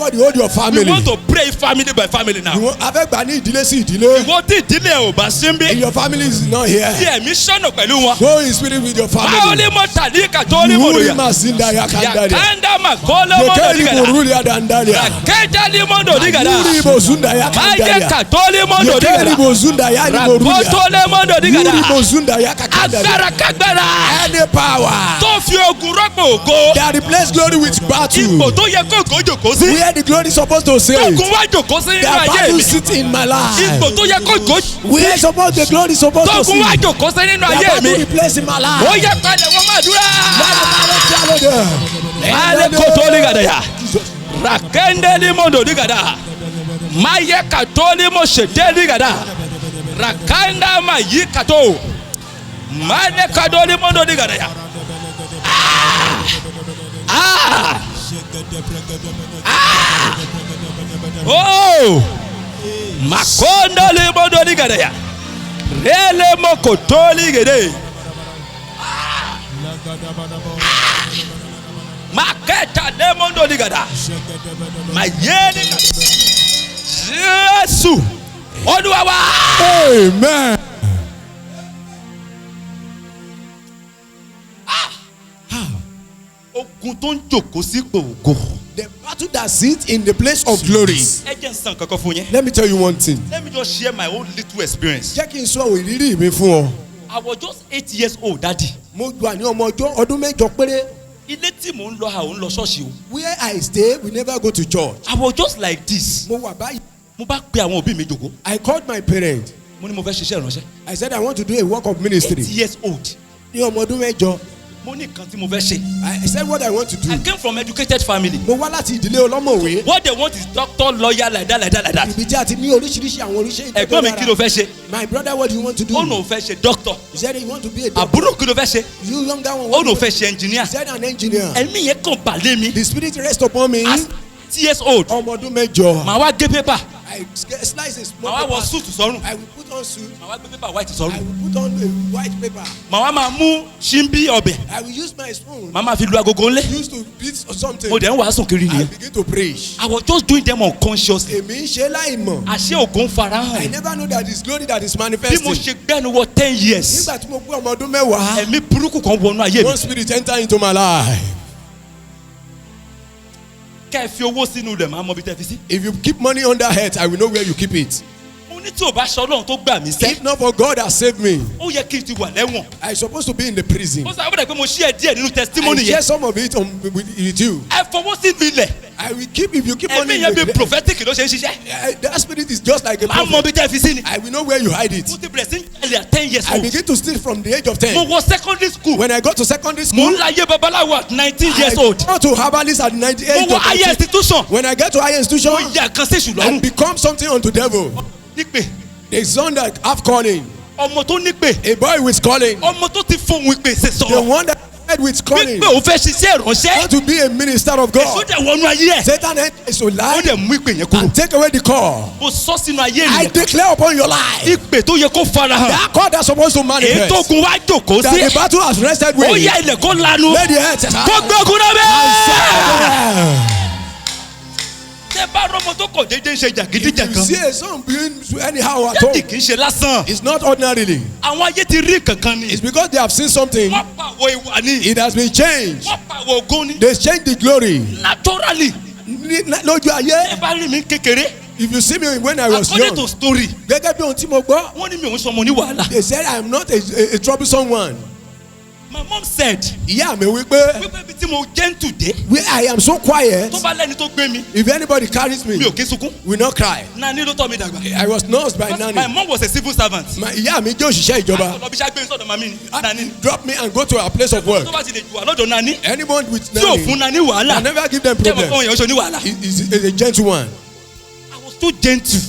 Speaker 1: Everybody hold your family.
Speaker 2: We want to pray family by family now.
Speaker 1: Abẹ́gbà ní ìdílé sí ìdílé.
Speaker 2: Ìwọ tí ìdílé ẹ̀ ò bá sí ń bí.
Speaker 1: If your family is not here,
Speaker 2: Tí ẹ̀mí sọ̀nà pẹ̀lú wọn.
Speaker 1: go in spirit with your
Speaker 2: Báwo
Speaker 1: family.
Speaker 2: ni mo tàdí kàtó ní mo lò
Speaker 1: Wúri
Speaker 2: yà?
Speaker 1: masinda ya kandari.
Speaker 2: Yàkàndá mà kó ló mọ́ lò ní
Speaker 1: Yekeli
Speaker 2: gàdá.
Speaker 1: buruli ya dandalia.
Speaker 2: Ràkẹ́jà ní mo lò ní gàdá.
Speaker 1: Wúri bozunda ya
Speaker 2: Máyé
Speaker 1: kandaria.
Speaker 2: kàtó ní mo lò ní
Speaker 1: Yekeli
Speaker 2: gàdá.
Speaker 1: bozunda ya ni borulia.
Speaker 2: Ràkótó ní mo lò ní
Speaker 1: Wúri
Speaker 2: gàdá.
Speaker 1: bozunda ya kakandaria.
Speaker 2: Agbára kágbára.
Speaker 1: Any power
Speaker 2: Tó fi ogun rọ́pò ògo.
Speaker 1: that replace glory with
Speaker 2: Ipò
Speaker 1: battle.
Speaker 2: tó yẹ kó ògo jòkó sí.
Speaker 1: Where the glory supposed to say.
Speaker 2: Ogun wá jòkó sí nínú
Speaker 1: That
Speaker 2: ayé
Speaker 1: battle
Speaker 2: mi.
Speaker 1: sit in my life.
Speaker 2: Ipò tó yẹ kó ògo
Speaker 1: Where suppose the glory supposed to
Speaker 2: tógun
Speaker 1: sit.
Speaker 2: wá jòkó sí nínú
Speaker 1: That
Speaker 2: ayé
Speaker 1: battle
Speaker 2: mi.
Speaker 1: replace in my life.
Speaker 2: Ó yẹ kalẹ̀ wọ́n máa dúrà. Ale
Speaker 1: Ale
Speaker 2: koto ni gada ya. Rakende ni mondo ni gada. Maye kato ni mo shete ni gada. Rakanda ma yi kato. Mane kato ni mondo ni gada ya. Oh! Makondo ni mondo ni gada ya. Rele mo koto ni gede. Maketa ni mondo ni gada. Maye ni gada. Jésù Olúwa wa.
Speaker 1: Amen.
Speaker 2: Ogun tó ń jòkó sípò ògo.
Speaker 1: The battle that sits in the place of glory.
Speaker 2: Ẹ jẹ́ n sàn kankan fún yín.
Speaker 1: Let me tell you one thing.
Speaker 2: Let me just share my own little experience.
Speaker 1: Jẹ́ kí n sọ ìrírí mi fún ọ.
Speaker 2: I was just 8 years old daddy.
Speaker 1: Mo wà ní ọmọ ọdún mẹ́jọ péré.
Speaker 2: Ilé tí mò ń lọ àwọn ń lọ ṣọ́ọ̀ṣì o.
Speaker 1: Where I stay, we never go to church.
Speaker 2: I was just like this.
Speaker 1: Mo wà báyìí.
Speaker 2: Mo bá pe àwọn òbí mi jòkó.
Speaker 1: I called my parents.
Speaker 2: Mo ní mo fẹ́ ṣiṣẹ́ ìránṣẹ́.
Speaker 1: I said I want to do a work of ministry.
Speaker 2: 8 years old.
Speaker 1: Ní ọmọ ọdún mẹ́jọ.
Speaker 2: Mo ní nǹkan tí mo fẹ́ ṣe.
Speaker 1: I said what I want to do.
Speaker 2: I came from educated family.
Speaker 1: Mo wá láti ìdílé ọlọ́mọ̀wé.
Speaker 2: What they want is doctor, lawyer, like that, like that, like that.
Speaker 1: Ibi tí a ti ní oríṣiríṣi àwọn oríṣi ìtọ́jú
Speaker 2: Ẹ̀gbọ́n mi kí ló fẹ́ ṣe?
Speaker 1: My brother, what do you want to do?
Speaker 2: Ó nù fẹ́ ṣe doctor.
Speaker 1: He said he want to be a doctor.
Speaker 2: Àbúrò kí ló fẹ́ ṣe?
Speaker 1: You younger one.
Speaker 2: Ó nù fẹ́ ṣe engineer.
Speaker 1: He said an engineer.
Speaker 2: Ẹ̀mí yẹn kàn balẹ̀ mi.
Speaker 1: The spirit rest upon me.
Speaker 2: As 8 years old.
Speaker 1: Ọmọ ọdún mẹ́jọ.
Speaker 2: Màá wá gé pépà.
Speaker 1: I slice a small
Speaker 2: Màá wá wọ
Speaker 1: paper.
Speaker 2: suit sọ́rùn.
Speaker 1: I will put on suit.
Speaker 2: Màá wá gbé pépà white
Speaker 1: I
Speaker 2: sọ́rùn.
Speaker 1: will put on a white paper.
Speaker 2: Màá wá máa mú ṣíńbí ọbẹ̀.
Speaker 1: I will use my spoon.
Speaker 2: Màá máa fi lu agogo ńlẹ̀.
Speaker 1: Used to beat something.
Speaker 2: Mo dẹ̀ ń wàásù kiri
Speaker 1: I
Speaker 2: nìyẹn.
Speaker 1: begin to preach.
Speaker 2: I was just doing them unconsciously.
Speaker 1: Èmi ń ṣe láì mọ̀.
Speaker 2: Àṣé ògo ń farahàn.
Speaker 1: I never know that it's glory that is
Speaker 2: Bí mo
Speaker 1: manifesting.
Speaker 2: ṣe gbẹ́nu wọ 10 years.
Speaker 1: Nígbà tí mo pé ọmọ ọdún mẹ́wàá.
Speaker 2: Ẹ̀mí burúkú kan wọnú ayé mi.
Speaker 1: One spirit enter into my life.
Speaker 2: Kẹ́ ẹ fi owó sínú rẹ̀ máa mọ bí tẹ́ fi sí.
Speaker 1: If you keep money under head, I will know where you keep it.
Speaker 2: Mo ní tí ò bá ṣe Ọlọ́run tó gbà mí sẹ́.
Speaker 1: If not for God that saved me,
Speaker 2: Ó yẹ kí n ti wà lẹ́wọ̀n.
Speaker 1: I supposed to be in the prison.
Speaker 2: Mo sábà bẹ̀rẹ̀ pé mo ṣí ẹ díẹ̀ nínú
Speaker 1: I
Speaker 2: testimony
Speaker 1: share
Speaker 2: yẹn.
Speaker 1: some of it with you.
Speaker 2: Ẹ fọwọ́ sí mi lẹ̀.
Speaker 1: I will keep if you keep money
Speaker 2: Ẹ̀mí
Speaker 1: in
Speaker 2: yẹn bí
Speaker 1: the
Speaker 2: prophetic ló ṣe ń ṣiṣẹ́.
Speaker 1: that spirit is just like a
Speaker 2: Máa mọ
Speaker 1: prophet.
Speaker 2: bí tẹ́ fi sí ni.
Speaker 1: I will know where you hide it.
Speaker 2: Mo ti bẹ̀rẹ̀ sí ní jalè at 10 years
Speaker 1: I
Speaker 2: old.
Speaker 1: begin to steal from the age of 10.
Speaker 2: Mo wọ secondary school.
Speaker 1: When I got to secondary
Speaker 2: Mo
Speaker 1: school,
Speaker 2: ń láyé babaláwo at 19 years
Speaker 1: I
Speaker 2: old.
Speaker 1: go to herbalist at 98
Speaker 2: Mo wọ higher institution.
Speaker 1: When I get to higher institution,
Speaker 2: Mo yà kan sí èṣù
Speaker 1: I
Speaker 2: lọ́rùn.
Speaker 1: become something unto devil.
Speaker 2: Nípè.
Speaker 1: The son that have calling,
Speaker 2: Ọmọ tó nípè.
Speaker 1: a boy with calling,
Speaker 2: Ọmọ tó ti fohùn ìpè ṣe
Speaker 1: the
Speaker 2: sọ̀rọ̀.
Speaker 1: one that
Speaker 4: with calling.
Speaker 2: wípé òun fẹ́ ṣiṣẹ́ ìránṣẹ́.
Speaker 4: Want to be a minister of
Speaker 2: èso
Speaker 4: God.
Speaker 2: dẹ̀ wọnú ayé ẹ̀.
Speaker 4: Satan is to
Speaker 2: ó
Speaker 4: lie
Speaker 2: dẹ̀ mú ìpè yẹn kúrò.
Speaker 4: and take away the call.
Speaker 2: mo sọ sínú ayé
Speaker 4: I
Speaker 2: ènìyàn.
Speaker 4: declare upon your life.
Speaker 2: ìpè tó yẹ kó farahàn.
Speaker 4: That call that's supposed to
Speaker 2: èyí
Speaker 4: manifest.
Speaker 2: tó gun wá jòkó
Speaker 4: That the
Speaker 2: sí.
Speaker 4: battle has rested
Speaker 2: ó
Speaker 4: with.
Speaker 2: yá ilẹ̀ kó lanu.
Speaker 4: Let the earth
Speaker 2: kó gbé ogun náà bẹ́ẹ̀.
Speaker 4: and
Speaker 2: tẹ bá rọmọ tó kọ̀ déédéé ṣe
Speaker 4: you
Speaker 2: jàgídíjàgan.
Speaker 4: see a son being anyhow at
Speaker 2: jáde
Speaker 4: all.
Speaker 2: kì í ṣe lásán.
Speaker 4: It's not ordinarily.
Speaker 2: àwọn ayé ti rí kankan ni.
Speaker 4: It's because they have seen something.
Speaker 2: wọ́n pàwọ̀ ìwà ni.
Speaker 4: It has been changed.
Speaker 2: wọ́n pàwọ̀ ògo ni.
Speaker 4: They changed the glory.
Speaker 2: naturally.
Speaker 4: Lójú
Speaker 2: ẹ
Speaker 4: ayé.
Speaker 2: bá rí mi kékeré.
Speaker 4: If you see me when I was
Speaker 2: according
Speaker 4: young.
Speaker 2: to story.
Speaker 4: Gẹ́gẹ́ bí ohun tí mo gbọ́.
Speaker 2: wọ́n ní mi ò ń sọmọ ní wàhálà.
Speaker 4: They said I am not a troublesome one.
Speaker 2: my mom said.
Speaker 4: Ìyá mi wípé.
Speaker 2: wípé ibi tí mo gentle dé.
Speaker 4: Where I am so quiet.
Speaker 2: tó bá lẹ́ni tó gbé mi.
Speaker 4: If anybody carries me.
Speaker 2: mi ò kí sunkún.
Speaker 4: We not cry.
Speaker 2: nani ló tọ́ mi dàgbà.
Speaker 4: I was nursed by
Speaker 2: my
Speaker 4: nanny.
Speaker 2: mom was a civil servant.
Speaker 4: Ìyá mi jẹ́ òṣìṣẹ́ ìjọba.
Speaker 2: àtọ̀lọ́bí ṣàgbé sọ̀dọ̀ màmí ni. nani.
Speaker 4: Drop me and go to our place of work.
Speaker 2: tó bá ti lè jù wá lọ́dọ̀ nani.
Speaker 4: Anyone with
Speaker 2: tí ò
Speaker 4: nanny.
Speaker 2: fún nani
Speaker 4: I
Speaker 2: wàhálà.
Speaker 4: never give them
Speaker 2: jẹ́ mọ̀ fún
Speaker 4: problem.
Speaker 2: òyìnbó ṣe ní wàhálà.
Speaker 4: He is a gentle one.
Speaker 2: I was too gentle.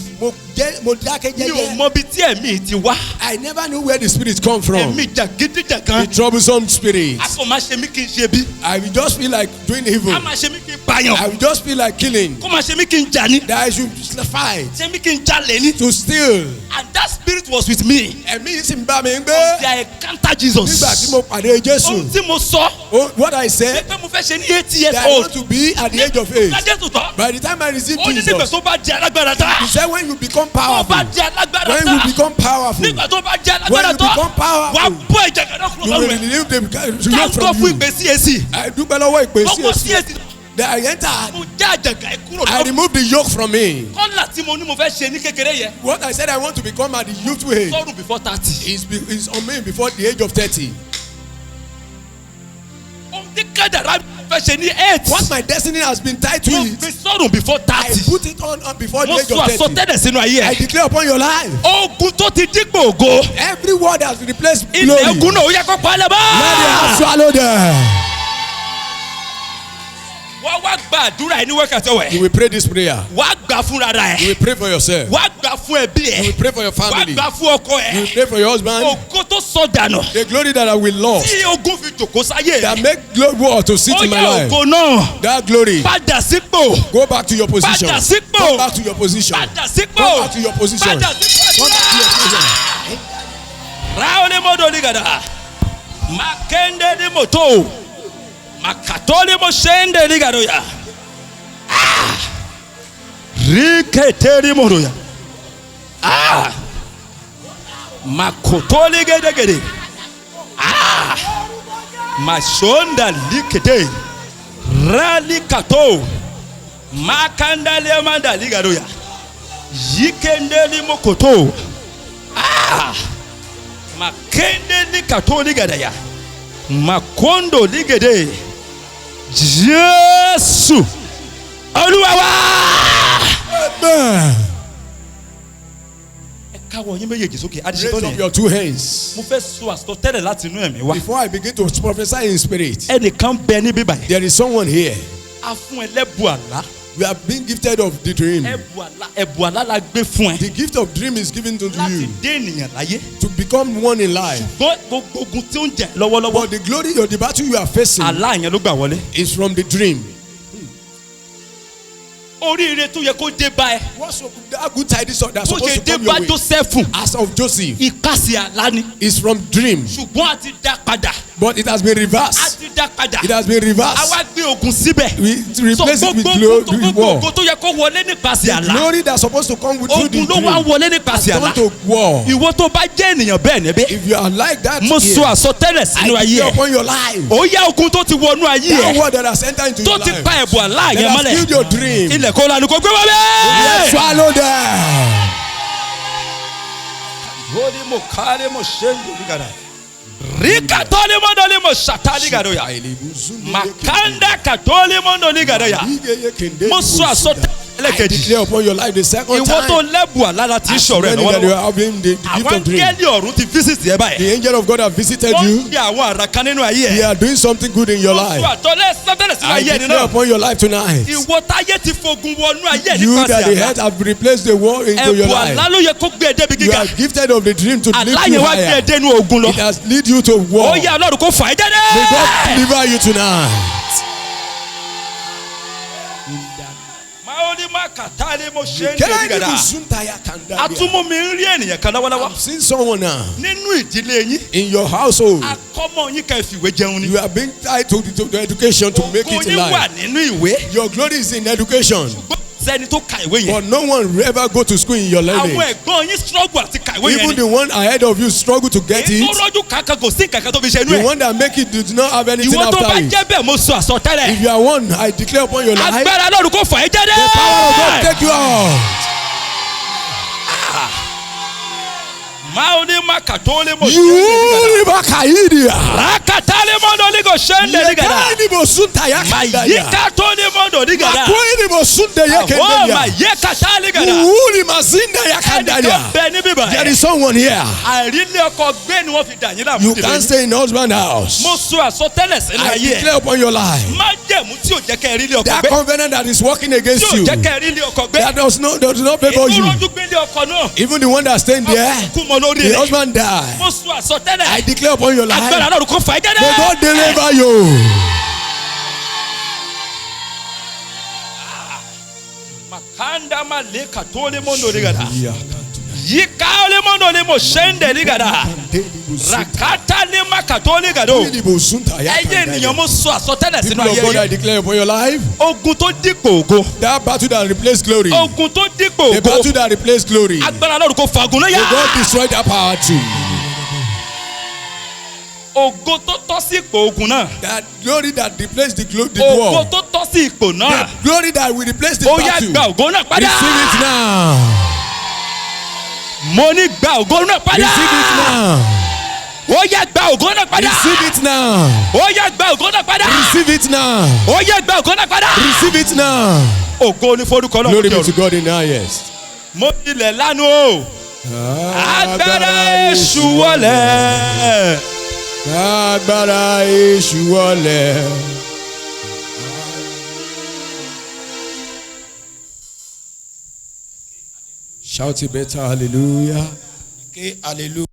Speaker 4: Mo dákẹ́
Speaker 2: mi ò
Speaker 4: jẹ́jẹ́.
Speaker 2: mọ ibi tí ẹ̀mí ti wá.
Speaker 4: I never knew where the spirit come from.
Speaker 2: ẹ̀mí jàgídíjàgan.
Speaker 4: The troublesome spirit.
Speaker 2: a kò máa ṣe mí kí n ṣe bí.
Speaker 4: I will just feel like doing evil.
Speaker 2: a máa ṣe mí kí n pààyàn.
Speaker 4: I will just feel like killing.
Speaker 2: kó máa ṣe mí kí n jà ní.
Speaker 4: That I should fight.
Speaker 2: ṣe mí kí n jalè ní.
Speaker 4: To steal.
Speaker 2: and that spirit was with me.
Speaker 4: Ẹ̀mí yìí sì ń bá mi
Speaker 2: until
Speaker 4: gbé.
Speaker 2: I encounter Jesus.
Speaker 4: Nígbà tí mo pàdé Jésù.
Speaker 2: ohun tí mo sọ.
Speaker 4: What I said.
Speaker 2: pé mo fẹ́ ṣe ní 8 years
Speaker 4: That I
Speaker 2: old.
Speaker 4: want to be at the age of 8.
Speaker 2: ládé tó tọ́.
Speaker 4: By the time I receive
Speaker 2: ó ní nígbà
Speaker 4: Jesus.
Speaker 2: tó bá jẹ́ alágbára
Speaker 4: He
Speaker 2: tá.
Speaker 4: said when you become
Speaker 2: tó bá
Speaker 4: powerful.
Speaker 2: jẹ́ alágbára
Speaker 4: When
Speaker 2: tá.
Speaker 4: you become powerful.
Speaker 2: nígbà tó bá jẹ́
Speaker 4: When
Speaker 2: alágbára
Speaker 4: you
Speaker 2: tó.
Speaker 4: become powerful.
Speaker 2: wà á bọ́ ìjàgàdá kúrò
Speaker 4: You will
Speaker 2: lọ́rùn ẹ̀.
Speaker 4: relieve them to
Speaker 2: thank
Speaker 4: from
Speaker 2: God fún
Speaker 4: you.
Speaker 2: ìpè CAC.
Speaker 4: I dúpẹ́ lọ́wọ́ ìpè
Speaker 2: ọkọ̀
Speaker 4: sí
Speaker 2: CAC.
Speaker 4: that I entered.
Speaker 2: mo já àjàgà ẹ̀ kúrò
Speaker 4: I
Speaker 2: lọ́rùn.
Speaker 4: removed the yoke from me.
Speaker 2: kọ́là tí mo ní mo fẹ́ ṣe ní kékeré yẹn.
Speaker 4: What I said I want to become at the youthful age
Speaker 2: sọ́run before 30.
Speaker 4: is on me before the age of 30.
Speaker 2: ohun tí kádàrá fẹ́ ṣe ní 8.
Speaker 4: What my destiny has been tied to
Speaker 2: mo
Speaker 4: it,
Speaker 2: fi sọ́run before
Speaker 4: I
Speaker 2: 30.
Speaker 4: put it on before the
Speaker 2: mo
Speaker 4: age
Speaker 2: sọ
Speaker 4: of 30.
Speaker 2: àsọtẹ́lẹ̀ sínú ayé
Speaker 4: I
Speaker 2: ẹ̀.
Speaker 4: declare upon your life.
Speaker 2: ogun tó ti dípò ògo.
Speaker 4: Every word has replaced
Speaker 2: ilẹ̀
Speaker 4: glory.
Speaker 2: ogun náà ó yẹ kó palẹ̀
Speaker 4: Let the heart
Speaker 2: bá.
Speaker 4: swallow them.
Speaker 2: wá wá gba àdúrà ẹ ní wákàtí
Speaker 4: You
Speaker 2: ọ̀wẹ̀.
Speaker 4: will pray this prayer.
Speaker 2: wá gbà fúnra rà
Speaker 4: You
Speaker 2: ẹ̀.
Speaker 4: will pray for yourself.
Speaker 2: wá gbà fún ẹbí
Speaker 4: You will
Speaker 2: ẹ̀.
Speaker 4: pray for your
Speaker 2: wá
Speaker 4: family.
Speaker 2: gbà fún ọkọ
Speaker 4: You will
Speaker 2: ẹ̀.
Speaker 4: pray for your husband.
Speaker 2: ògo tó sọ dànù.
Speaker 4: The glory that I will love.
Speaker 2: tí ogun fi jòkó sáyé
Speaker 4: That
Speaker 2: ẹ̀.
Speaker 4: make glory war to sit
Speaker 2: ó
Speaker 4: in my
Speaker 2: yẹ
Speaker 4: life.
Speaker 2: ògo náà.
Speaker 4: That glory.
Speaker 2: padà sípò.
Speaker 4: Go back to your position.
Speaker 2: Padà sípò.
Speaker 4: Go back to your position.
Speaker 2: padà sípò.
Speaker 4: Go back to your position.
Speaker 2: padà sípò.
Speaker 4: Go back to your position.
Speaker 2: raole modo ligada. makende ni moto. makatoli mo shende ligado ya. riketeri modo ya. makotoli gede gede. mashonda likete. rali kato. makandale manda ligado ya. yikendeli mokoto. makende likato ligada ya. makondo ligede. Jésù Olúwa wa.
Speaker 4: Amen.
Speaker 2: ẹ káwọ́ yín méjèèjì sókè
Speaker 4: Raise
Speaker 2: adisitọ́
Speaker 4: up
Speaker 2: ni.
Speaker 4: your two hands.
Speaker 2: mo fẹ́ sọ àsọtẹ́lẹ̀ láti inú ẹ̀mí wá.
Speaker 4: Before I begin to prophesy in spirit,
Speaker 2: ẹnìkan bẹ níbí báyìí.
Speaker 4: there is someone here.
Speaker 2: a fún ẹ lẹ́bù àlá.
Speaker 4: You have been gifted of the dream.
Speaker 2: ẹ̀bù àlá la gbé fún ẹ.
Speaker 4: The gift of dream is given to
Speaker 2: láti
Speaker 4: you
Speaker 2: dé ènìyàn láyé.
Speaker 4: to become one in life.
Speaker 2: gbogbo ogun tí ó ń jẹ lọ́wọ́lọ́wọ́.
Speaker 4: But the glory or the battle you are facing
Speaker 2: àlá yẹn ló gbà wọlé.
Speaker 4: is from the dream.
Speaker 2: oríire tó yẹ kó dé bá ẹ.
Speaker 4: What's that good tidings that's
Speaker 2: bó
Speaker 4: supposed
Speaker 2: ṣe
Speaker 4: to
Speaker 2: dé
Speaker 4: come your
Speaker 2: bá
Speaker 4: way?
Speaker 2: Jósẹ́fù.
Speaker 4: As of Joseph,
Speaker 2: ìkásí àlá ni.
Speaker 4: is from dream,
Speaker 2: ṣùgbọ́n a ti dá padà.
Speaker 4: but it has been
Speaker 2: a
Speaker 4: reversed.
Speaker 2: ti dá padà.
Speaker 4: It has been
Speaker 2: a
Speaker 4: reversed.
Speaker 2: wá gbé ogun síbẹ̀.
Speaker 4: We replace it with
Speaker 2: gbogbo
Speaker 4: war.
Speaker 2: ogun tó yẹ kó wọlé nípasẹ̀ àlá.
Speaker 4: Glory that's supposed to come with through the
Speaker 2: ogun ló wá
Speaker 4: dream.
Speaker 2: wọlé nípasẹ̀ àlá.
Speaker 4: Come to war.
Speaker 2: ìwọ tó bá jẹ́ ènìyàn bẹ́ẹ̀ níbẹ̀.
Speaker 4: If you are like that,
Speaker 2: mo
Speaker 4: here,
Speaker 2: sọ àsọtẹ́lẹ̀ sínú
Speaker 4: I
Speaker 2: ayé
Speaker 4: declare
Speaker 2: ẹ̀.
Speaker 4: upon your life.
Speaker 2: ó yá ogun tó ti wọnú ayé
Speaker 4: That
Speaker 2: ẹ̀.
Speaker 4: word that has entered into
Speaker 2: tó
Speaker 4: your
Speaker 2: ti
Speaker 4: life.
Speaker 2: pa ẹ̀bùn àlá
Speaker 4: That
Speaker 2: yẹn
Speaker 4: has
Speaker 2: mọ́lẹ̀.
Speaker 4: killed your dream.
Speaker 2: ilẹ̀ kó lanu kó gbé wá bẹ́ẹ̀.
Speaker 4: Swallow them.
Speaker 2: Holy mo kare mo shende ligada. Rika tole mo dole mo shata ligado ya. Makanda katole mo dole ligado ya. Mo sọ àsọtẹ́lẹ̀
Speaker 4: I declare upon your life the second
Speaker 2: ìwọ
Speaker 4: time.
Speaker 2: tó lẹ́bùn àlára tí
Speaker 4: As
Speaker 2: sọ̀rọ̀ ẹ̀
Speaker 4: many that you
Speaker 2: lọ́wọ́lọ́wọ́.
Speaker 4: are having the gift
Speaker 2: àwọn
Speaker 4: of dream.
Speaker 2: angẹ́lì ọ̀run ti visit ẹ báyìí.
Speaker 4: The angel of God have visited
Speaker 2: wọ́n
Speaker 4: you.
Speaker 2: ń ṣe àwọn àrà kan nínú ayé
Speaker 4: They
Speaker 2: ẹ̀.
Speaker 4: are doing something good in your
Speaker 2: wọ́n tún
Speaker 4: life.
Speaker 2: àtọ́lẹ̀ sọ́tẹ̀lẹ̀ sínú
Speaker 4: I
Speaker 2: ayé ẹni
Speaker 4: declare
Speaker 2: náà.
Speaker 4: upon your life tonight.
Speaker 2: ìwọ táyé ti fogun wọnú ayé
Speaker 4: You
Speaker 2: nípasẹ̀
Speaker 4: that the
Speaker 2: àlá.
Speaker 4: head have replaced the war into your
Speaker 2: ẹ̀bùn
Speaker 4: life.
Speaker 2: àlá ló yẹ kó gbé ẹ débi
Speaker 4: You
Speaker 2: gíga.
Speaker 4: are gifted of the dream to lift
Speaker 2: àlá
Speaker 4: you
Speaker 2: yẹn wá gbé ẹ
Speaker 4: higher.
Speaker 2: dénú ogun lọ.
Speaker 4: It has lead you to war.
Speaker 2: ó yẹ ọlọ́run kó fà á jáde.
Speaker 4: May God deliver you tonight.
Speaker 2: máa ní má kàtá ni mo ṣe ń
Speaker 4: Kẹ́hìndé
Speaker 2: débi gàdá.
Speaker 4: Musuntaya Kandaria.
Speaker 2: atúmọ̀ mi ń rí ènìyàn kan lọ́wọ́lọ́wọ́.
Speaker 4: I've seen someone now
Speaker 2: nínú ìdílé yín.
Speaker 4: in your household.
Speaker 2: akọ́mọ yín ká ìfìwé jẹun ni.
Speaker 4: You have been tied to the education to make
Speaker 2: ogun
Speaker 4: it
Speaker 2: yín
Speaker 4: in
Speaker 2: wà
Speaker 4: life.
Speaker 2: nínú ìwé.
Speaker 4: Your glory is in education.
Speaker 2: sẹ́ni tó ka ìwé yẹn.
Speaker 4: But no one ever go to school in your
Speaker 2: àwọn
Speaker 4: lineage.
Speaker 2: ẹ̀gbọ́n yín struggle àti ka ìwé yẹn
Speaker 4: Even
Speaker 2: ni.
Speaker 4: the one ahead of you struggle to get
Speaker 2: èyí tó
Speaker 4: it.
Speaker 2: rọ́jú kankan kò sí kankan tó fi ṣe inú
Speaker 4: The
Speaker 2: ẹ̀.
Speaker 4: one that make it does not have anything
Speaker 2: ìwọ tó bá
Speaker 4: after it.
Speaker 2: jẹ́ bẹ́ẹ̀ mo sọ àsọtẹ́lẹ̀.
Speaker 4: If you are one, I declare upon your life, the
Speaker 2: agbára lọ́run kò fà é jáde.
Speaker 4: power of God take you out.
Speaker 2: máa ní má kàtó lé mo ṣe ń débi gàdá.
Speaker 4: Yuri Bakaidia.
Speaker 2: rakata lé mọ́ndọ̀ ní kò ṣe ń débi gàdá.
Speaker 4: Yekani Musuntaya Kandaria.
Speaker 2: mayika tó ní mọ́ndọ̀ ní gàdá.
Speaker 4: Makwini Musuntaya
Speaker 2: ó
Speaker 4: Kandaria.
Speaker 2: mayeka tá ní gàdá.
Speaker 4: Uri Mazindaya
Speaker 2: ẹnì
Speaker 4: Kandaria.
Speaker 2: kan bẹ níbí
Speaker 4: There
Speaker 2: báyìí.
Speaker 4: is someone here.
Speaker 2: àìrílé ọkọ gbé ni wọ́n fi dà yín láàmú
Speaker 4: You
Speaker 2: dìde.
Speaker 4: can't stay in the husband's house.
Speaker 2: mo sọ àsọtẹ́lẹ̀ sínú
Speaker 4: I
Speaker 2: ayé ẹ̀.
Speaker 4: declare upon your life,
Speaker 2: má jẹ̀mú tí ò jẹ́ kẹ́ ẹ rí ilé ọkọ
Speaker 4: that
Speaker 2: gbé.
Speaker 4: covenant that is working
Speaker 2: tí
Speaker 4: against
Speaker 2: ò
Speaker 4: you,
Speaker 2: jẹ́ kẹ́ ẹ rí ilé ọkọ gbé.
Speaker 4: that does not favor
Speaker 2: ètò
Speaker 4: you.
Speaker 2: rọ́jú gbé ilé ọkọ náà.
Speaker 4: Even the one that's staying there,
Speaker 2: kú mọ lórí
Speaker 4: the
Speaker 2: rẹ̀.
Speaker 4: husband died.
Speaker 2: mo sọ àsọtẹ́lẹ̀.
Speaker 4: I declare upon your life,
Speaker 2: agbára lọ́run kò fà é jáde.
Speaker 4: may God deliver you.
Speaker 2: makanda maleka tó lé mọ́ndọ̀ ní gàdá. yíká lé mọ́ndọ̀ ní mo ṣe ń dẹ̀ ní gàdá. rakata lé maka tó ní gàdá. ẹyẹ ènìyàn mo sọ àsọtẹ́lẹ̀ sínú
Speaker 4: People of
Speaker 2: ayé
Speaker 4: God, I
Speaker 2: yẹn.
Speaker 4: declare upon your life,
Speaker 2: ogun tó dípò ògo.
Speaker 4: that battle that replaced glory, the
Speaker 2: ogun tó dípò ògo.
Speaker 4: battle that replaced glory, may
Speaker 2: agbára lọ́run kò fagun náà yá.
Speaker 4: God destroy that power too.
Speaker 2: ògo tó tọ́ sí ipò ogun náà.
Speaker 4: That glory that replaced the
Speaker 2: ògo
Speaker 4: war,
Speaker 2: tó tọ́ sí ipò náà.
Speaker 4: the glory that will replace the
Speaker 2: ó yá
Speaker 4: battle,
Speaker 2: gba ògo náà padà.
Speaker 4: receive it now.
Speaker 2: mo ní gba ògo náà padà.
Speaker 4: Receive it now.
Speaker 2: ó yá gba ògo náà padà.
Speaker 4: Receive it now.
Speaker 2: ó yá gba ògo náà padà.
Speaker 4: Receive it now.
Speaker 2: ó yá gba ògo náà padà.
Speaker 4: Receive it now.
Speaker 2: ògo ní forúkọ náà.
Speaker 4: Glory be to God in the highest.
Speaker 2: mo ilẹ̀ lánàá o. agbára èṣù wọlé.
Speaker 4: Agbára èṣù wọlé. Shout it better, hallelujah.
Speaker 1: Ké hallelujah.